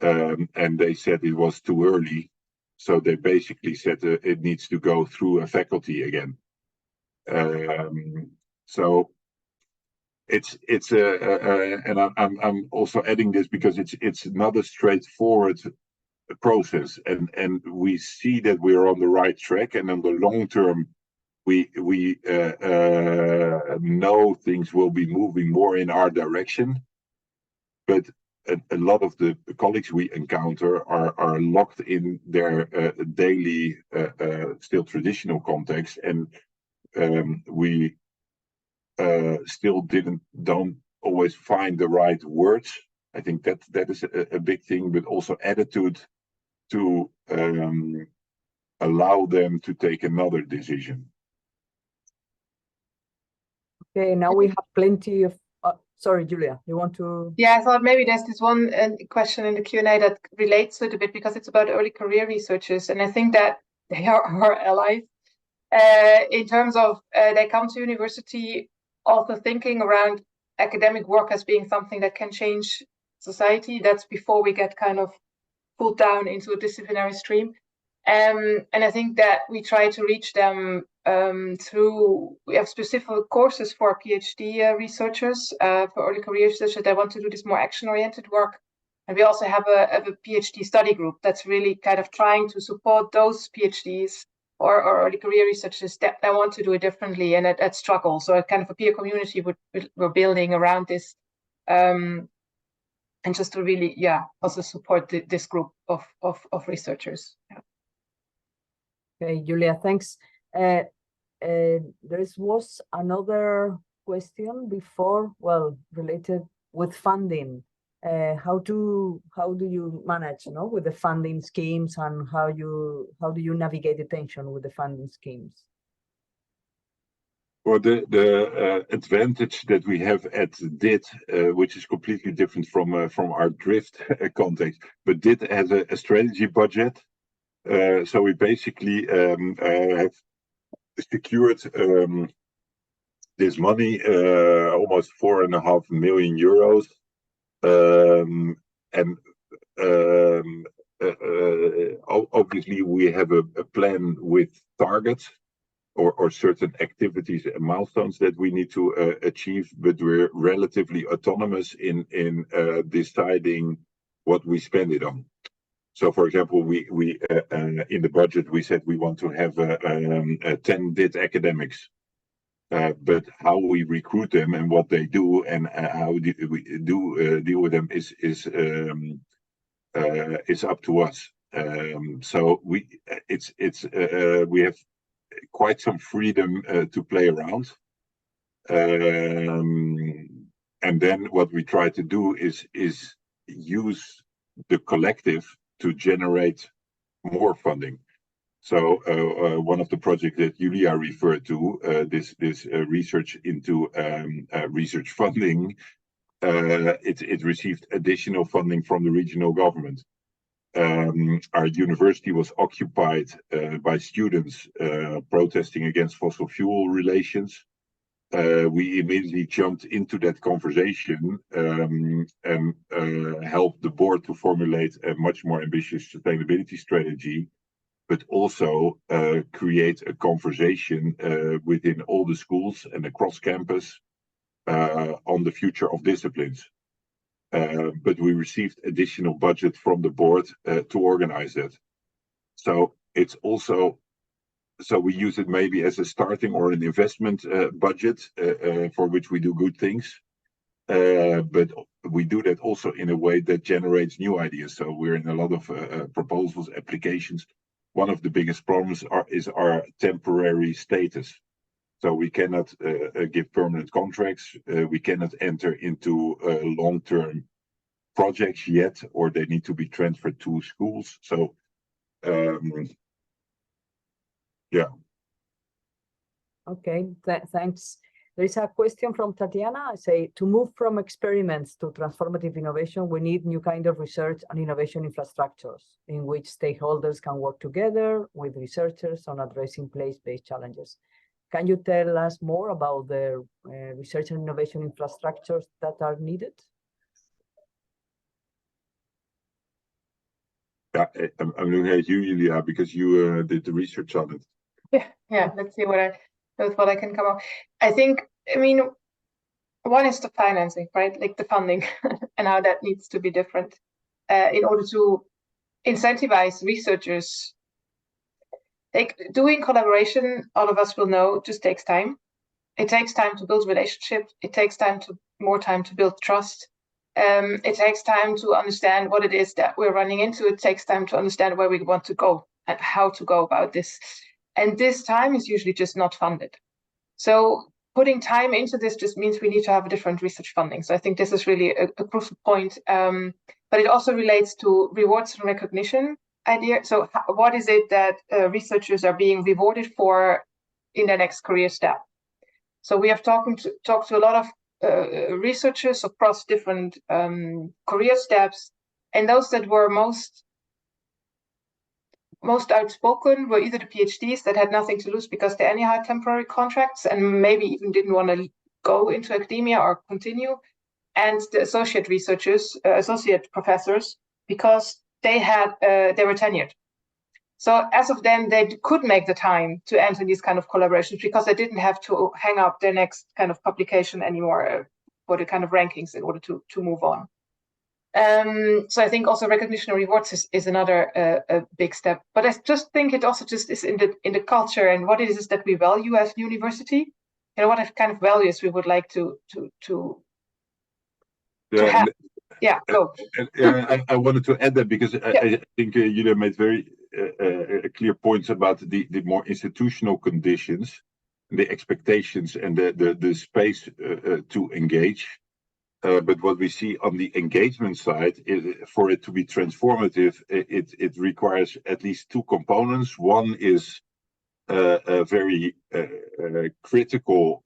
and they said it was too early, so they basically said it needs to go through a faculty again. So it's and I'm also adding this because it's not a straightforward process, and we see that we're on the right track, and in the long term we know things will be moving more in our direction. But a lot of the colleagues we encounter are locked in their daily, still traditional context, and we still don't always find the right words. I think that is a big thing, but also attitude to allow them to take another decision. Okay, now we have plenty of. Sorry, Julia, you want to? Yeah, I thought maybe there's this one question in the Q&A that relates to it a bit, because it's about early career researchers, and I think that they are our allies in terms of they come to university also thinking around academic work as being something that can change society. That's before we get kind of pulled down into a disciplinary stream. And I think that we try to reach them we have specific courses for PhD researchers, for early career researchers that want to do this more action-oriented work. And we also have a PhD study group that's really kind of trying to support those PhDs or early career researchers that want to do it differently and that struggle. So a kind of a peer community we're building around this, and just to really, also support this group of researchers. Yeah. Okay, Julia, thanks. There was another question before, well, related with funding. How do you manage, with the funding schemes, and how do you navigate the tension with the funding schemes? Well, the advantage that we have at DIT, which is completely different from our Drift context, but DIT has a strategy budget. So we basically have secured this money, almost 4.5 million euros, and obviously we have a plan with targets or certain activities and milestones that we need to achieve, but we're relatively autonomous in deciding what we spend it on. So, for example, we in the budget we said we want to have 10 DIT academics, but how we recruit them and what they do and how we deal with them is up to us. So we have quite some freedom to play around, and then what we try to do is use the collective to generate more funding. So one of the projects that Julia referred to, this research into research funding, it received additional funding from the regional government. Our university was occupied by students protesting against fossil fuel relations. We immediately jumped into that conversation and helped the board to formulate a much more ambitious sustainability strategy, but also create a conversation within all the schools and across campus on the future of disciplines. But we received additional budget from the board to organize that. So it's also, so we use it maybe as a starting or an investment budget for which we do good things. But we do that also in a way that generates new ideas. So we're in a lot of proposals, applications. One of the biggest problems is our temporary status. So we cannot give permanent contracts. We cannot enter into long-term projects yet, or they need to be transferred to schools. So, yeah. Okay, thanks. There is a question from Tatiana. I say, to move from experiments to transformative innovation, we need new kind of research and innovation infrastructures in which stakeholders can work together with researchers on addressing place-based challenges. Can you tell us more about the research and innovation infrastructures that are needed? Yeah, I'm looking at you, Julia, because you did the research on it. Yeah. Let's see what I can come up. I think, I mean, one is the financing, right? Like the funding and how that needs to be different in order to incentivize researchers. Like doing collaboration, all of us will know, just takes time. It takes time to build relationships. It takes more time to build trust. It takes time to understand what it is that we're running into. It takes time to understand where we want to go and how to go about this. And this time is usually just not funded. So putting time into this just means we need to have a different research funding. So I think this is really a crucial point. But it also relates to rewards and recognition idea. So what is it that researchers are being rewarded for in their next career step? So we have talked to a lot of researchers across different career steps, and those that were most outspoken were either the PhDs that had nothing to lose because they anyhow had temporary contracts and maybe even didn't want to go into academia or continue, and the associate researchers, associate professors, because they were tenured. So as of then, they could make the time to enter these kind of collaborations because they didn't have to hang up their next kind of publication anymore for the kind of rankings in order to move on. So I think also recognition and rewards is another a big step. But I just think it also just is in the culture and what it is that we value as a university, and what kind of values we would like to have. Yeah, go. I wanted to add that because I think you made very clear points about the more institutional conditions, the expectations, and the space to engage. But what we see on the engagement side, for it to be transformative, it requires at least two components. One is a very critical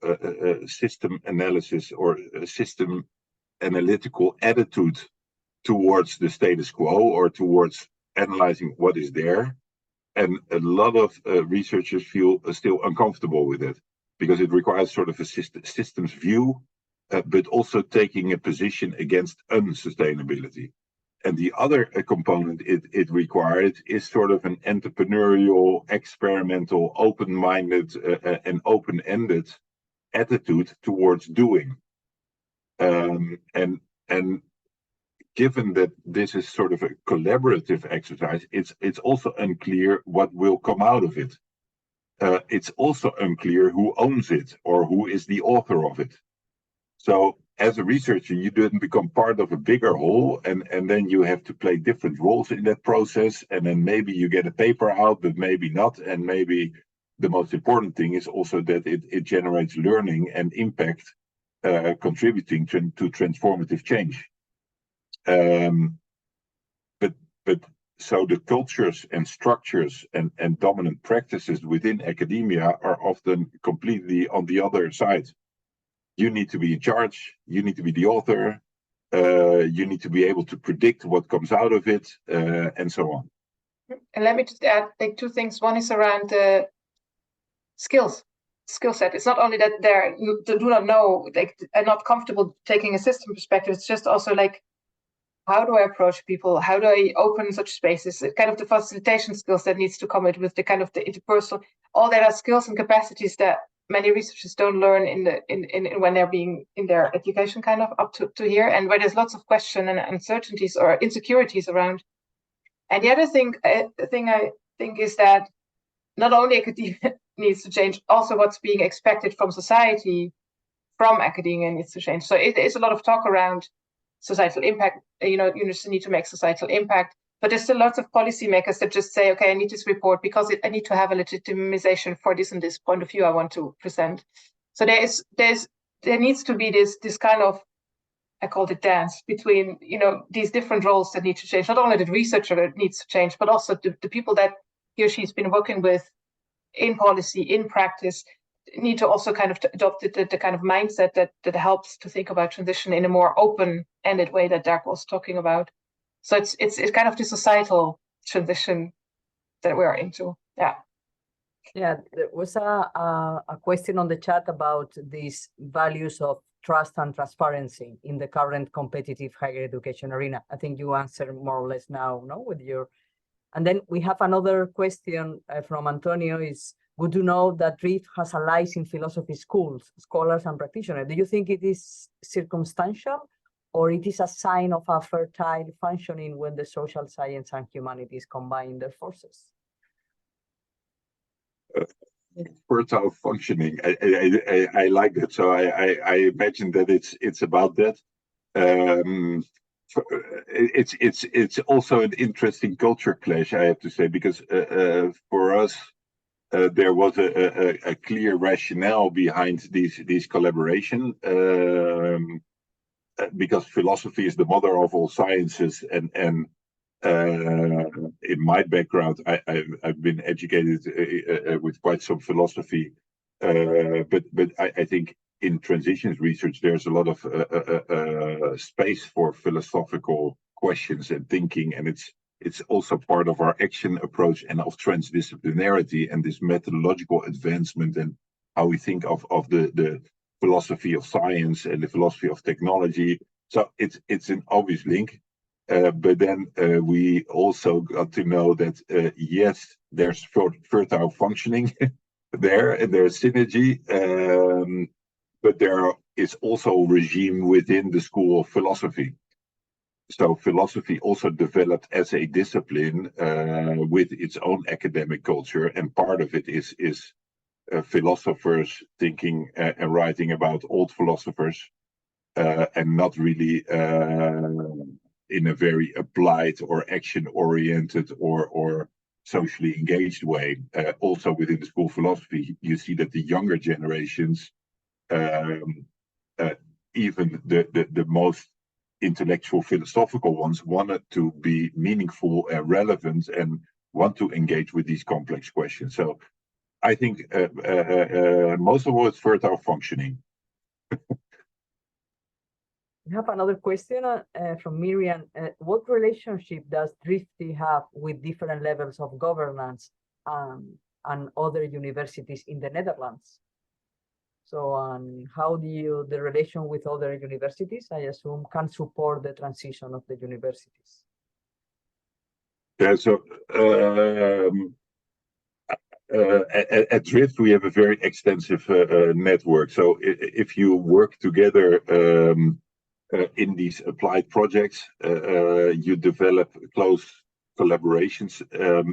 system analysis or system analytical attitude towards the status quo or towards analyzing what is there. And a lot of researchers feel still uncomfortable with it because it requires sort of a systems view, but also taking a position against unsustainability. And the other component it required is sort of an entrepreneurial, experimental, open-minded, and open-ended attitude towards doing. And given that this is sort of a collaborative exercise, it's also unclear what will come out of it. It's also unclear who owns it or who is the author of it. So as a researcher, you didn't become part of a bigger whole, and then you have to play different roles in that process, and then maybe you get a paper out, but maybe not, and maybe the most important thing is also that it generates learning and impact, contributing to transformative change. But so the cultures and structures and dominant practices within academia are often completely on the other side. You need to be in charge, you need to be the author, you need to be able to predict what comes out of it, and so on. And let me just add like two things. One is around the skill set. It's not only that they do not know, like, are not comfortable taking a system perspective. It's just also like, how do I approach people? How do I open such spaces? Kind of the facilitation skills that needs to come with the kind of the interpersonal. All that are skills and capacities that many researchers don't learn in when they're being in their education kind of up to here, and where there's lots of question and uncertainties or insecurities around. And the other thing I think is that not only academia needs to change, also what's being expected from society, from academia needs to change. So it is a lot of talk around societal impact. Universities need to make societal impact, but there's still lots of policymakers that just say, okay, I need this report because I need to have a legitimization for this and this point of view I want to present. So there needs to be this kind of, I called it dance, between these different roles that need to change. Not only the researcher that needs to change, but also the people that he or she's been working with in policy, in practice, need to also kind of adopt the kind of mindset that helps to think about transition in a more open-ended way that Derk was talking about. So it's kind of the societal transition that we're into. Yeah. Yeah, there was a question on the chat about these values of trust and transparency in the current competitive higher education arena. I think you answered more or less now, no, with your. And then we have another question from Antonio. Is good to know that RIF has allies in philosophy schools, scholars and practitioners. Do you think it is circumstantial, or it is a sign of a fertile functioning when the social science and humanities combine their forces? Fertile functioning. I like that. So I imagine that it's about that. It's also an interesting culture clash, I have to say, because for us there was a clear rationale behind these collaboration, because philosophy is the mother of all sciences, and in my background, I've been educated with quite some philosophy, but I think in transitions research there's a lot of space for philosophical questions and thinking, and it's also part of our action approach and of transdisciplinarity and this methodological advancement and how we think of the philosophy of science and the philosophy of technology. So it's an obvious link. But then we also got to know that, yes, there's fertile functioning there, and there's synergy, but there is also regime within the school of philosophy. So philosophy also developed as a discipline with its own academic culture, and part of it is philosophers thinking and writing about old philosophers, and not really in a very applied or action-oriented or socially engaged way. Also within the school of philosophy, you see that the younger generations, even the most intellectual philosophical ones, wanted to be meaningful and relevant and want to engage with these complex questions. So I think most of all it's fertile functioning. We have another question from Miriam. What relationship does DRIFT have with different levels of governance and other universities in the Netherlands? So how do the relation with other universities, I assume, can support the transition of the universities? Yeah, so at Drift, we have a very extensive network. So if you work together in these applied projects, you develop close collaborations.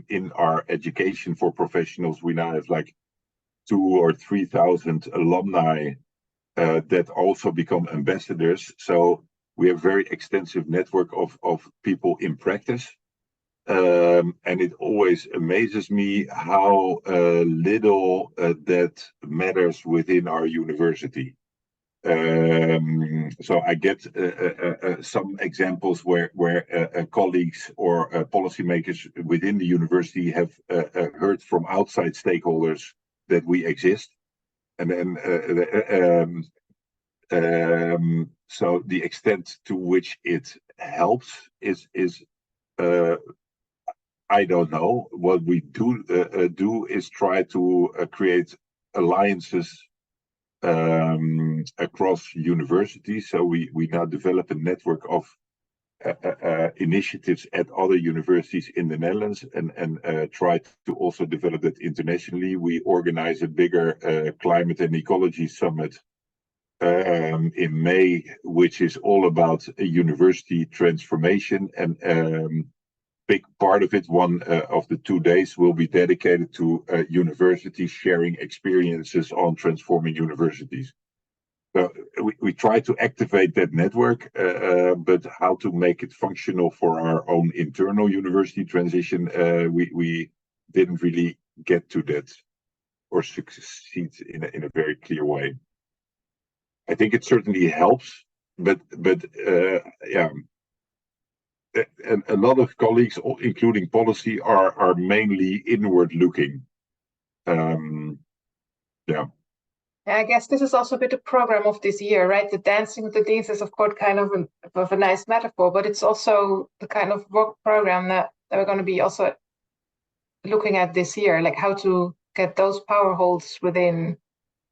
In our education for professionals, we now have like 2,000 or 3,000 alumni that also become ambassadors. So we have a very extensive network of people in practice. And it always amazes me how little that matters within our university. So I get some examples where colleagues or policymakers within the university have heard from outside stakeholders that we exist, and then so the extent to which it helps is I don't know. What we do is try to create alliances across universities. So we now develop a network of initiatives at other universities in the Netherlands, and try to also develop that internationally. We organize a bigger climate and ecology summit in May, which is all about a university transformation, and big part of it, one of the 2 days, will be dedicated to universities sharing experiences on transforming universities. So we try to activate that network, but how to make it functional for our own internal university transition, we didn't really get to that or succeed in a very clear way. I think it certainly helps, but yeah. And a lot of colleagues, including policy, are mainly inward looking. Yeah. I guess this is also a bit the program of this year, right? The Dancing with the Deans is, of course, kind of a nice metaphor, but it's also the kind of work program that we're going to be also looking at this year, like how to get those power holders within,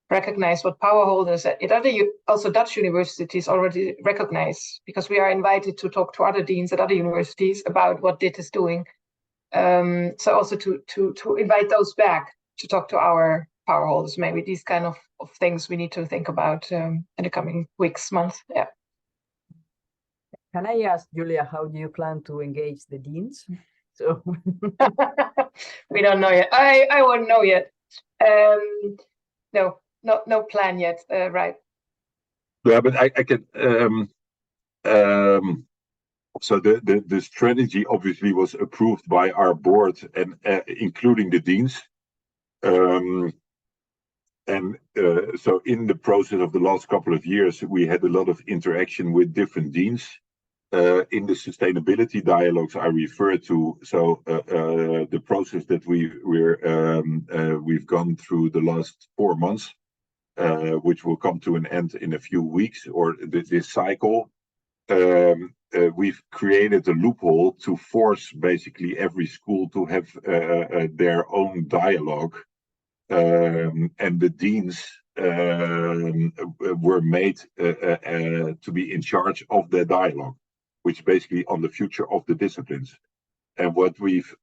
recognize what power holders at other, also Dutch universities already recognize, because we are invited to talk to other deans at other universities about what DIT is doing. So also to invite those back to talk to our power holders, maybe these kind of things we need to think about in the coming weeks, months. Yeah. Can I ask, Julia, how do you plan to engage the deans? So we don't know yet. I won't know yet. No plan yet. Right. Yeah, but I can. So the strategy obviously was approved by our board, and including the deans. So in the process of the last couple of years, we had a lot of interaction with different deans. In the sustainability dialogues I refer to, so the process that we've gone through the last 4 months, which will come to an end in a few weeks, or this cycle, we've created a loophole to force basically every school to have their own dialogue. And the deans were made to be in charge of their dialogue, which basically on the future of the disciplines. And what we've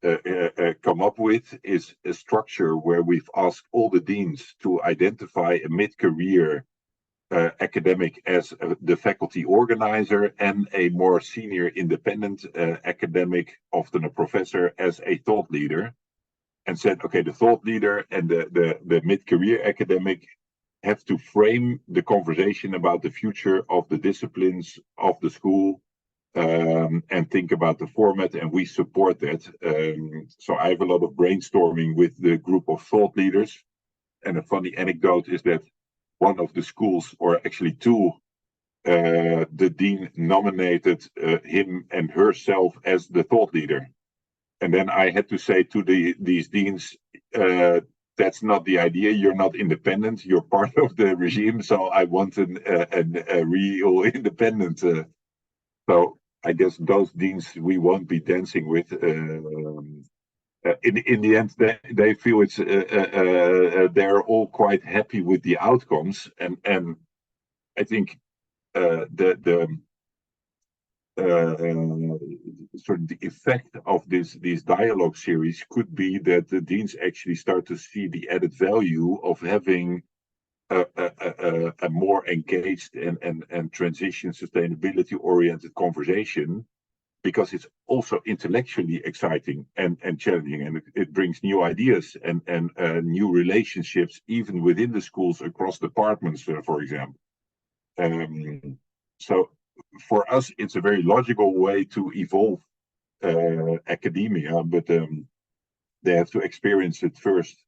come up with is a structure where we've asked all the deans to identify a mid-career academic as the faculty organizer, and a more senior independent academic, often a professor, as a thought leader. And said, okay, the thought leader and the mid-career academic have to frame the conversation about the future of the disciplines of the school, and think about the format, and we support that. So I have a lot of brainstorming with the group of thought leaders. And a funny anecdote is that one of the schools, or actually two, the dean nominated him and herself as the thought leader. And then I had to say to these deans, that's not the idea. You're not independent. You're part of the regime. So I want a real independent. So I guess those deans we won't be dancing with. In the end, they feel it's they're all quite happy with the outcomes, and I think sort of the effect of these dialogue series could be that the deans actually start to see the added value of having a more engaged and transition sustainability oriented conversation, because it's also intellectually exciting and challenging, and it brings new ideas and new relationships even within the schools across departments, for example. So for us, it's a very logical way to evolve academia, but they have to experience it first,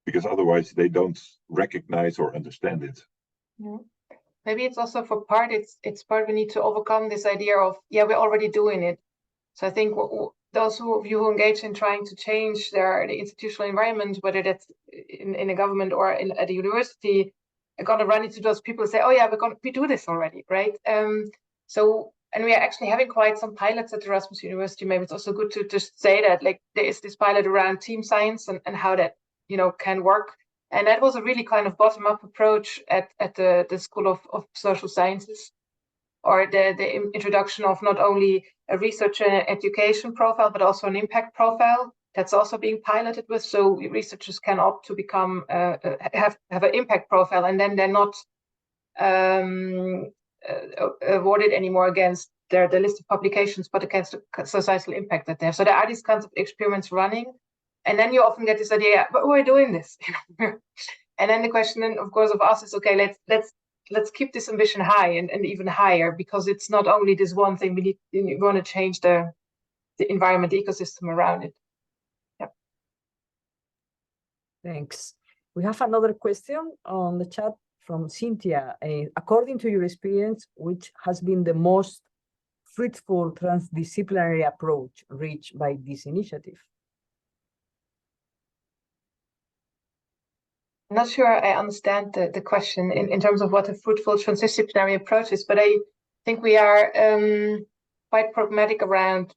because otherwise they don't recognize or understand it. Yeah. Maybe it's also for part, it's part we need to overcome this idea of, yeah, we're already doing it. So I think those of you who engage in trying to change the institutional environment, whether that's in a government or at a university, are going to run into those people who say, oh yeah, we do this already, right? And we are actually having quite some pilots at Erasmus University. Maybe it's also good to just say that, like, there is this pilot around team science and how that, can work. And that was a really kind of bottom-up approach at the School of Social Sciences, or the introduction of not only a research and education profile, but also an impact profile that's also being piloted with. So researchers can opt to become have an impact profile, and then they're not awarded anymore against the list of publications, but against the societal impact that they have. So there are these kinds of experiments running. And then you often get this idea, but we're doing this. And then the question, of course, of us is, okay, let's keep this ambition high and even higher, because it's not only this one thing. We want to change the environment, the ecosystem around it. Yeah. Thanks. We have another question on the chat from Cynthia. According to your experience, which has been the most fruitful transdisciplinary approach reached by this initiative? I'm not sure I understand the question in terms of what a fruitful transdisciplinary approach is, but I think we are quite pragmatic around,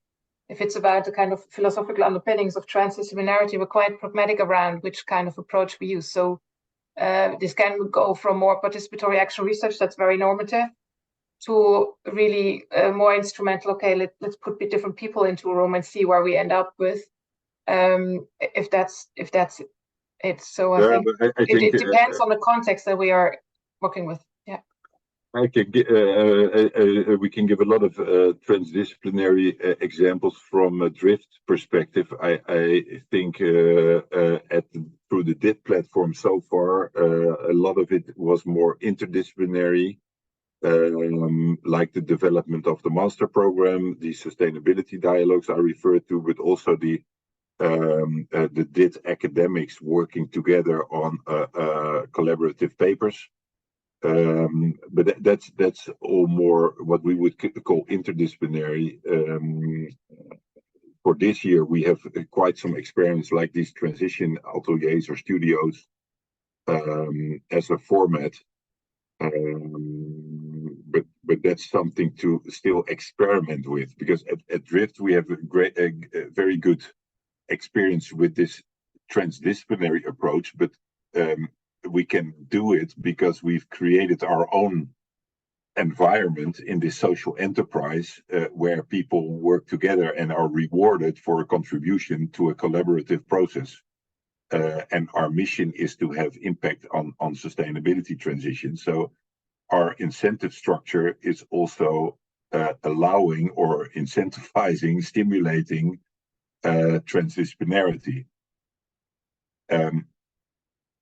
if it's about the kind of philosophical underpinnings of transdisciplinarity, we're quite pragmatic around which kind of approach we use. So this can go from more participatory action research that's very normative to really more instrumental. Okay, let's put different people into a room and see where we end up with. If that's it. So I think it depends on the context that we are working with. Yeah. We can give a lot of transdisciplinary examples from a Drift perspective. I think through the DIT platform so far, a lot of it was more interdisciplinary, like the development of the master program, the sustainability dialogues I referred to, but also the DIT academics working together on collaborative papers. But that's all more what we would call interdisciplinary. For this year, we have quite some experience like these transition ateliers or studios as a format. But that's something to still experiment with, because at Drift we have a very good experience with this transdisciplinary approach, but we can do it because we've created our own environment in this social enterprise where people work together and are rewarded for a contribution to a collaborative process. And our mission is to have impact on sustainability transition. So our incentive structure is also allowing or incentivizing, stimulating transdisciplinarity.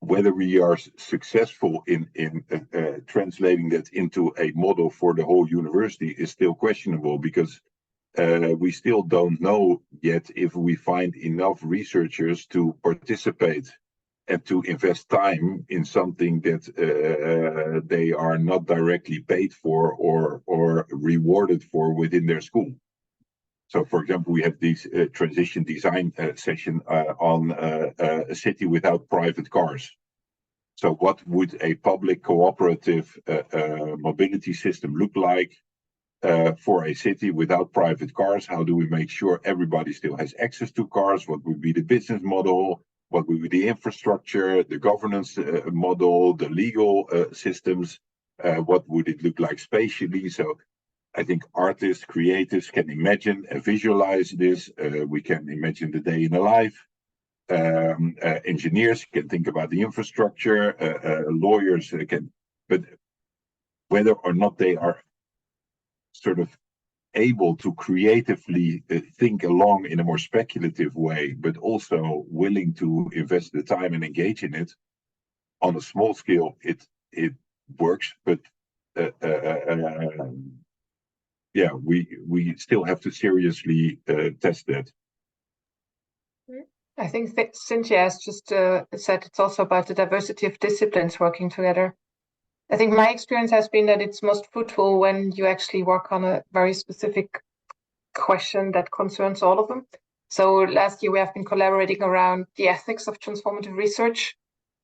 Whether we are successful in translating that into a model for the whole university is still questionable, because we still don't know yet if we find enough researchers to participate and to invest time in something that they are not directly paid for or rewarded for within their school. So, for example, we have this transition design session on a city without private cars. So what would a public cooperative mobility system look like for a city without private cars? How do we make sure everybody still has access to cars? What would be the business model? What would be the infrastructure, the governance model, the legal systems? What would it look like spatially? So I think artists, creatives can imagine and visualize this. We can imagine the day in the life. Engineers can think about the infrastructure. Lawyers can, but whether or not they are sort of able to creatively think along in a more speculative way, but also willing to invest the time and engage in it on a small scale, it works. But yeah, we still have to seriously test that. I think that Cynthia has just said it's also about the diversity of disciplines working together. I think my experience has been that it's most fruitful when you actually work on a very specific question that concerns all of them. So last year we have been collaborating around the ethics of transformative research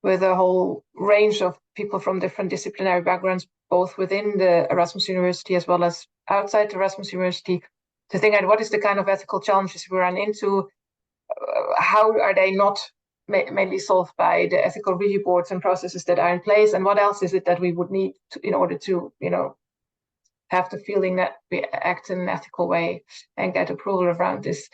with a whole range of people from different disciplinary backgrounds, both within the Erasmus University as well as outside the Erasmus University, to think at what is the kind of ethical challenges we run into, how are they not mainly solved by the ethical review boards and processes that are in place, and what else is it that we would need in order to, have the feeling that we act in an ethical way and get approval around this.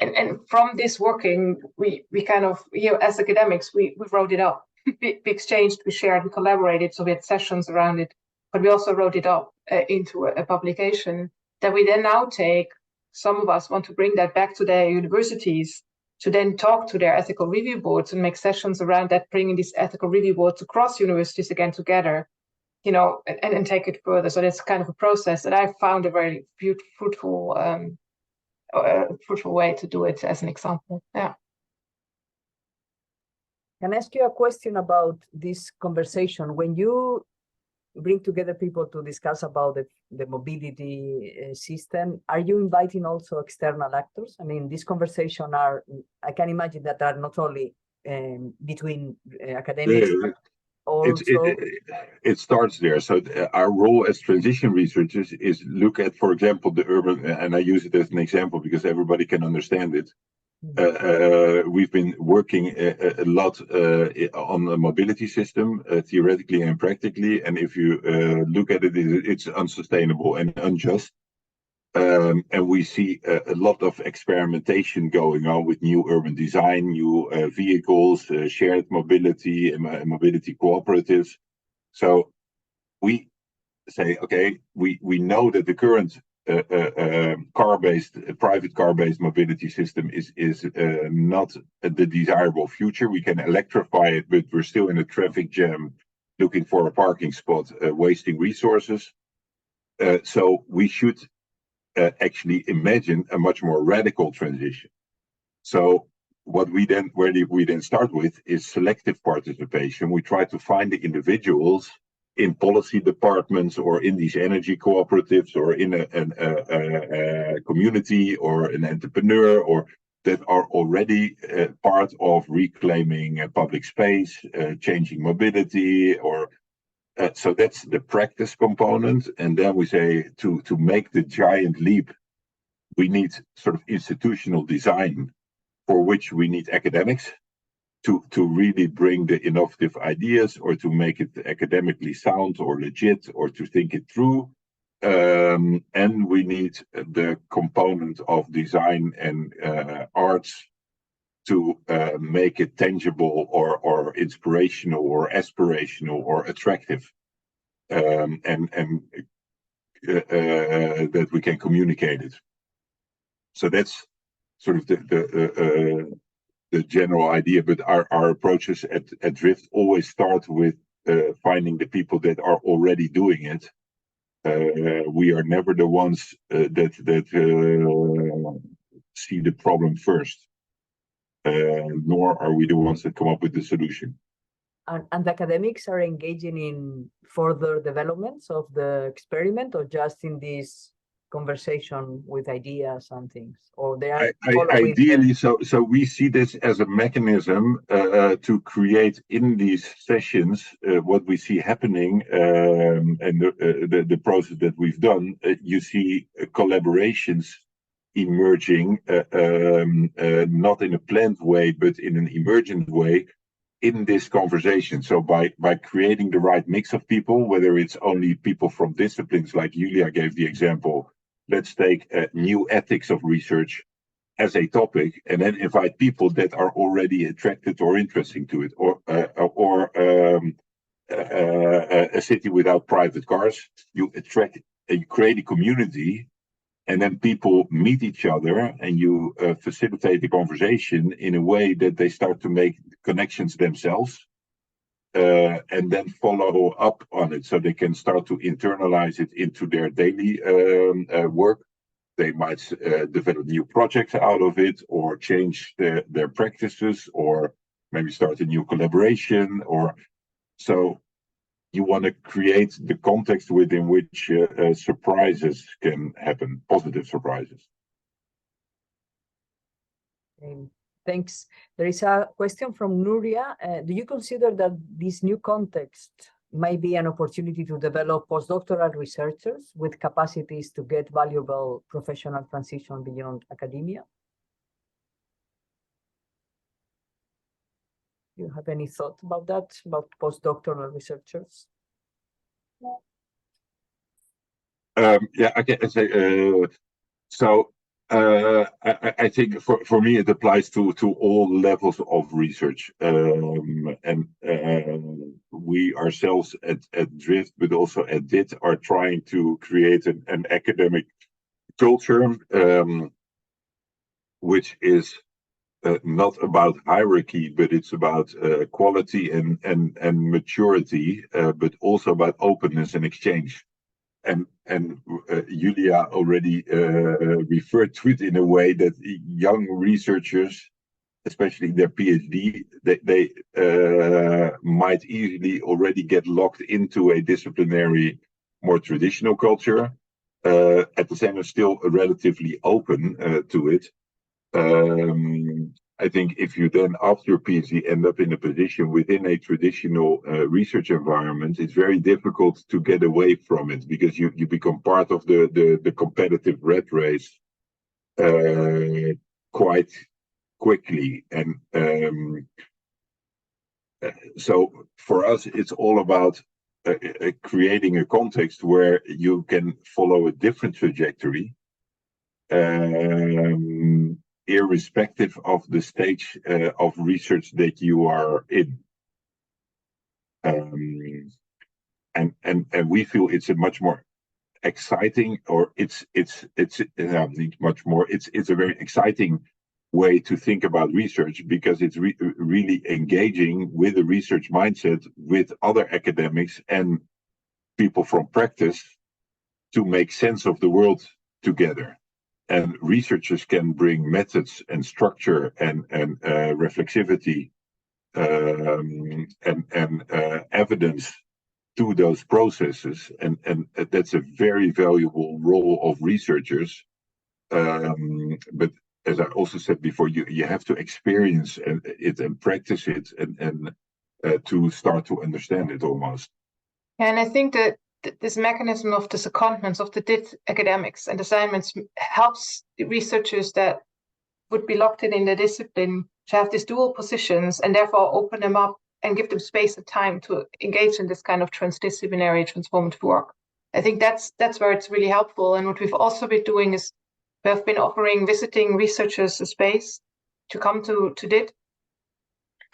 And from this working, we kind of, as academics, we wrote it up. We exchanged, we shared, we collaborated, so we had sessions around it, but we also wrote it up into a publication that we then now take. Some of us want to bring that back to their universities to then talk to their ethical review boards and make sessions around that, bringing these ethical review boards across universities again together, and take it further. So that's kind of a process that I found a very fruitful way to do it, as an example. Yeah. Can I ask you a question about this conversation? When you bring together people to discuss about the mobility system, are you inviting also external actors? I mean, this conversation I can imagine that are not only between academics, also... It starts there. So our role as transition researchers is look at, for example, the urban, and I use it as an example because everybody can understand it. We've been working a lot on the mobility system, theoretically and practically. And if you look at it, it's unsustainable and unjust. And we see a lot of experimentation going on with new urban design, new vehicles, shared mobility, and mobility cooperatives. So we say, okay, we know that the current private car-based mobility system is not the desirable future. We can electrify it, but we're still in a traffic jam looking for a parking spot, wasting resources. So we should actually imagine a much more radical transition. So where we then start with is selective participation. We try to find the individuals in policy departments or in these energy cooperatives or in a community or an entrepreneur or that are already part of reclaiming public space, changing mobility, or so that's the practice component. And then we say to make the giant leap, we need sort of institutional design for which we need academics to really bring the innovative ideas or to make it academically sound or legit or to think it through. And we need the component of design and arts to make it tangible or inspirational or aspirational or attractive, and that we can communicate it. So that's sort of the general idea, but our approaches at Drift always start with finding the people that are already doing it. We are never the ones that see the problem first, nor are we the ones that come up with the solution. And the academics are engaging in further developments of the experiment, or just in this conversation with ideas and things, or they are ideally so we see this as a mechanism to create in these sessions what we see happening, and the process that we've done. You see collaborations emerging, not in a planned way but in an emergent way, in this conversation. So by creating the right mix of people, whether it's only people from disciplines like Julia gave the example, let's take new ethics of research as a topic, and then invite people that are already attracted or interesting to it, or a city without private cars. You create a community, and then people meet each other, and you facilitate the conversation in a way that they start to make connections themselves, and then follow up on it, so they can start to internalize it into their daily work. They might develop new projects out of it, or change their practices, or maybe start a new collaboration. Or so you want to create the context within which surprises can happen, positive surprises. Thanks. There is a question from Nuria. Do you consider that this new context might be an opportunity to develop postdoctoral researchers with capacities to get valuable professional transition beyond academia? Do you have any thought about that, about postdoctoral researchers? Yeah, I can say so. I think for me it applies to all levels of research, and we ourselves at Drift, but also at DIT, are trying to create an academic culture, which is not about hierarchy, but it's about quality and maturity, but also about openness and exchange. And Julia already referred to it in a way that young researchers, especially their PhD, they might easily already get locked into a disciplinary, more traditional culture. At the same time, still relatively open to it. I think if you then, after your PhD, end up in a position within a traditional research environment, it's very difficult to get away from it, because you become part of the competitive rat race quite quickly. And so for us, it's all about creating a context where you can follow a different trajectory, irrespective of the stage of research that you are in. And we feel it's a much more exciting, or it's much more, it's a very exciting way to think about research, because it's really engaging with a research mindset with other academics and people from practice to make sense of the world together. And researchers can bring methods and structure and reflexivity and evidence to those processes, and that's a very valuable role of researchers. But as I also said before, you have to experience it and practice it and to start to understand it almost. And I think that this mechanism of the secondments of the DIT academics and assignments helps the researchers that would be locked in the discipline to have these dual positions, and therefore open them up and give them space and time to engage in this kind of transdisciplinary transformative work. I think that's where it's really helpful. And what we've also been doing is we have been offering visiting researchers a space to come to DIT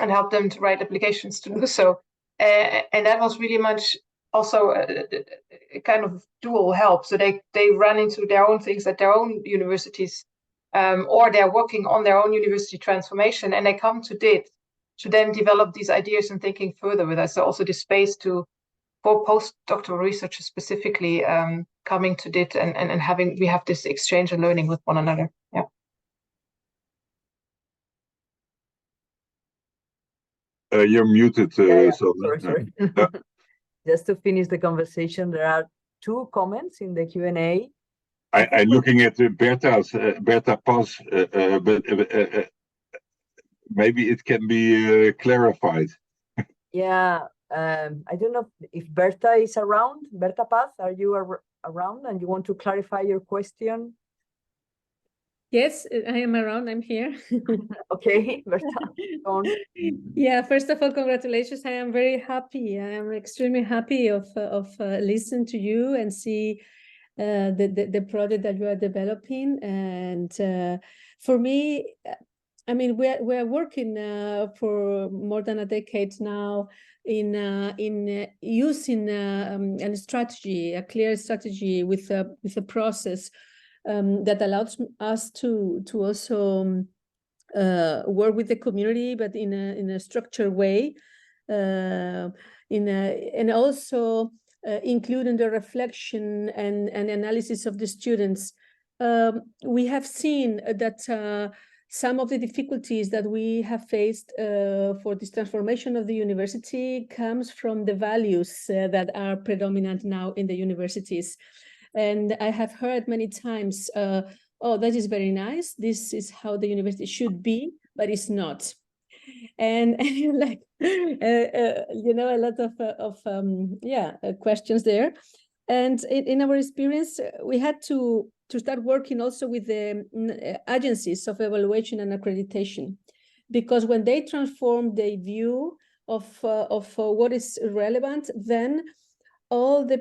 and help them to write applications to do so. And that was really much also a kind of dual help. So they run into their own things at their own universities, or they're working on their own university transformation, and they come to DIT to then develop these ideas and thinking further with us. So also the space for postdoctoral researchers specifically coming to DIT and we have this exchange and learning with one another. Yeah. You're muted. Yeah. So sorry. Just to finish the conversation, there are 2 comments in the Q&A. I'm looking at Bertha Paz, but maybe it can be clarified. Yeah, I don't know if Bertha is around. Bertha Paz, are you around and you want to clarify your question? Yes, I am around. I'm here. Okay, Berta, go on. Yeah, first of all, congratulations. I am very happy. I am extremely happy of listening to you and see the project that you are developing. And for me, I mean, we're working for more than a decade now in using a strategy, a clear strategy with a process that allows us to also work with the community, but in a structured way, and also including the reflection and analysis of the students. We have seen that some of the difficulties that we have faced for this transformation of the university comes from the values that are predominant now in the universities. And I have heard many times, oh, that is very nice. This is how the university should be, but it's not. And like, you know, a lot of questions there. And in our experience, we had to start working also with the agencies of evaluation and accreditation, because when they transform the view of what is relevant, then all the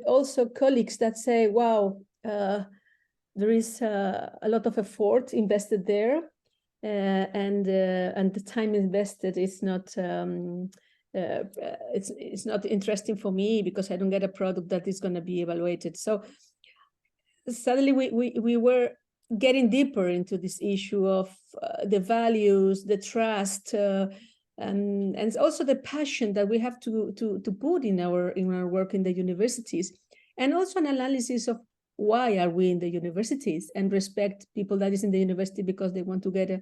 also colleagues that say, wow, there is a lot of effort invested there, and the time invested is not it's not interesting for me because I don't get a product that is going to be evaluated. So suddenly we were getting deeper into this issue of the values, the trust, and also the passion that we have to put in our work in the universities, and also an analysis of why are we in the universities, and respect people that is in the university because they want to get a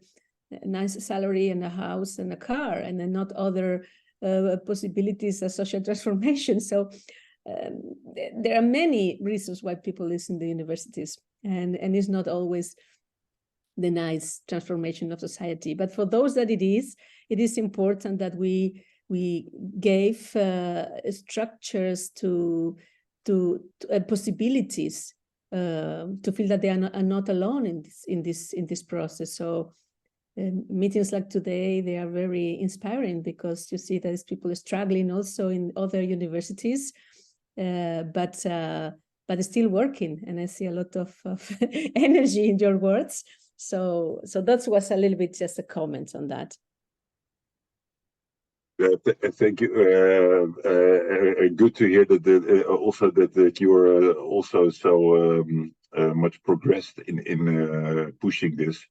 nice salary and a house and a car, and then not other possibilities of social transformation. So there are many reasons why people is in the universities, and it's not always the nice transformation of society. But for those that it is important that we gave structures to possibilities to feel that they are not alone in this process. So meetings like today, they are very inspiring because you see that people are struggling also in other universities, but still working, and I see a lot of energy in your words. So that was a little bit just a comment on that. Thank you. Good to hear that also that you are also so much progressed in pushing this.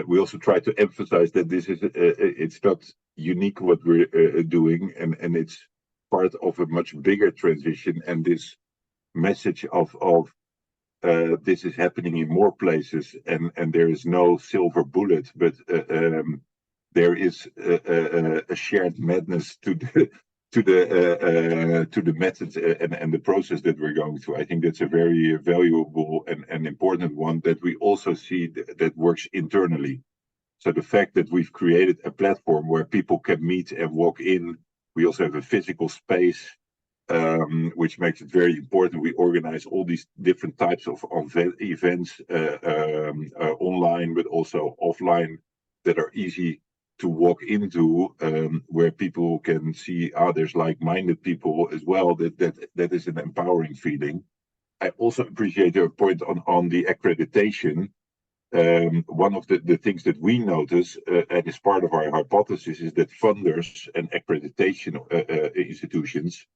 We also try to emphasize that this is it's not unique what we're doing, and it's part of a much bigger transition. And this message of this is happening in more places, and there is no silver bullet, but there is a shared madness to the methods and the process that we're going through. I think that's a very valuable and important one that we also see that works internally. So the fact that we've created a platform where people can meet and walk in, we also have a physical space, which makes it very important. We organize all these different types of events, online, but also offline, that are easy to walk into, where people can see, there's like-minded people as well. That is an empowering feeling. I also appreciate your point on the accreditation. One of the things that we notice, and is part of our hypothesis, is that funders and accreditation institutions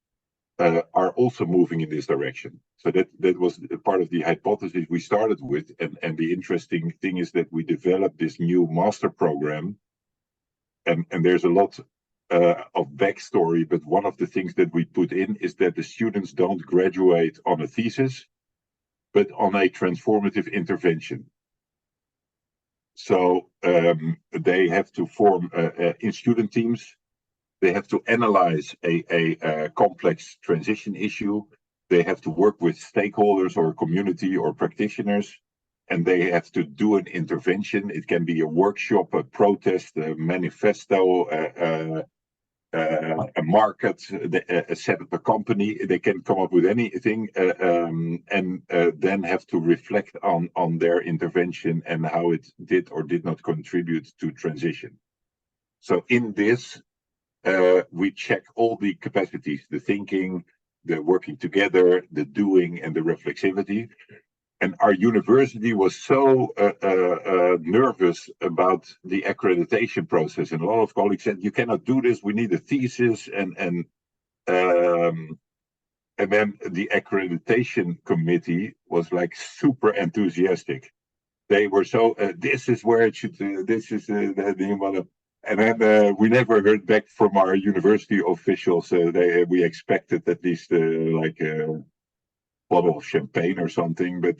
are also moving in this direction. So that was part of the hypothesis we started with, and the interesting thing is that we developed this new master program. And there's a lot of backstory, but one of the things that we put in is that the students don't graduate on a thesis, but on a transformative intervention. So they have to form in student teams. They have to analyze a complex transition issue. They have to work with stakeholders or community or practitioners. And they have to do an intervention. It can be a workshop, a protest, a manifesto, a market, set up a company. They can come up with anything, and then have to reflect on their intervention and how it did or did not contribute to transition. So in this, we check all the capacities, the thinking, the working together, the doing, and the reflexivity. And our university was so nervous about the accreditation process, and a lot of colleagues said, "You cannot do this. We need a thesis." And then the accreditation committee was like super enthusiastic. They were so, "This is where it should. This is the." And then we never heard back from our university officials. We expected at least like a bottle of champagne or something, but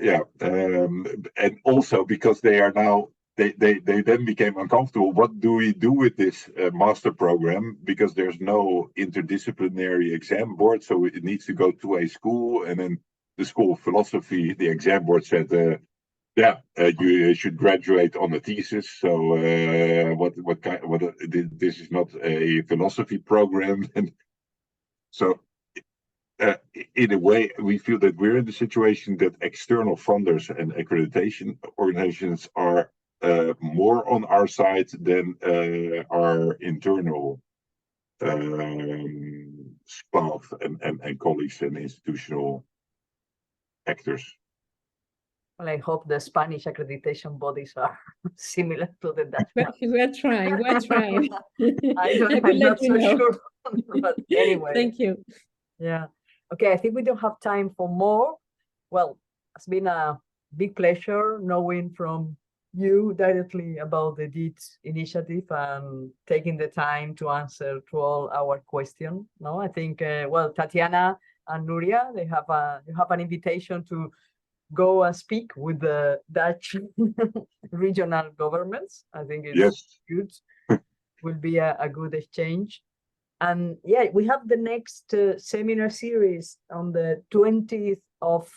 yeah, and also because they are now, they then became uncomfortable. What do we do with this master program? Because there's no interdisciplinary exam board, so it needs to go to a school, and then the School of Philosophy, the exam board said, yeah, you should graduate on a thesis. So what kind? This is not a philosophy program, and so. In a way, we feel that we're in the situation that external funders and accreditation organizations are more on our side than our internal staff and colleagues and institutional actors. Well, I hope the Spanish accreditation bodies are similar to the Dutch ones. We're trying. I'm not so sure. But anyway. Thank you. Yeah. Okay, I think we don't have time for more. Well, it's been a big pleasure knowing from you directly about the DEET initiative and taking the time to answer to all our questions. No, I think, well, Tatiana and Nuria, you have an invitation to go and speak with the Dutch regional governments. I think it's good. Will be a good exchange. And yeah, we have the next seminar series on the 20th of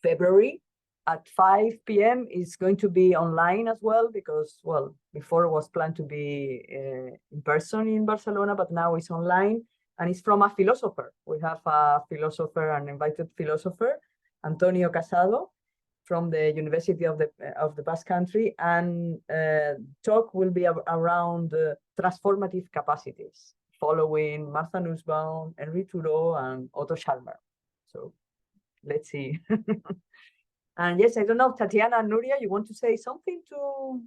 February at 5 p.m. It's going to be online as well, because, well, before it was planned to be in person in Barcelona, but now it's online. And it's from a philosopher. We have a philosopher, an invited philosopher, Antonio Casado, from the University of the Basque Country, and talk will be around transformative capacities, following Martha Nussbaum, Henri Thoreau, and Otto Scharmer. So let's see. And yes, I don't know, Tatiana and Nuria, you want to say something to,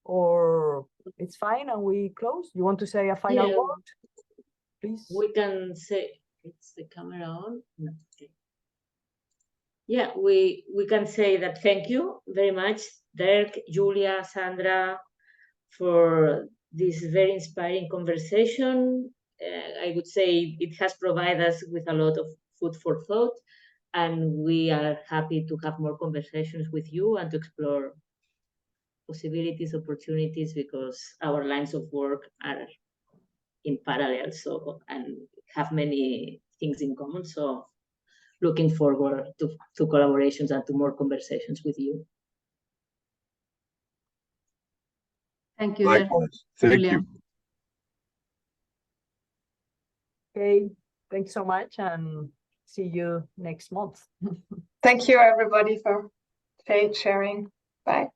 or it's fine and we close? You want to say a final word, please? We can say, is the camera on? No. Okay. Yeah, we can say that thank you very much, Derk, Julia, Sandra, for this very inspiring conversation. I would say it has provided us with a lot of food for thought, and we are happy to have more conversations with you and to explore possibilities, opportunities, because our lines of work are in parallel, so, and have many things in common. So looking forward to collaborations and to more conversations with you. Thank you. Likewise. Thank Julia. you. Okay, thanks so much, and see you next month. Thank you, everybody, for sharing. Bye.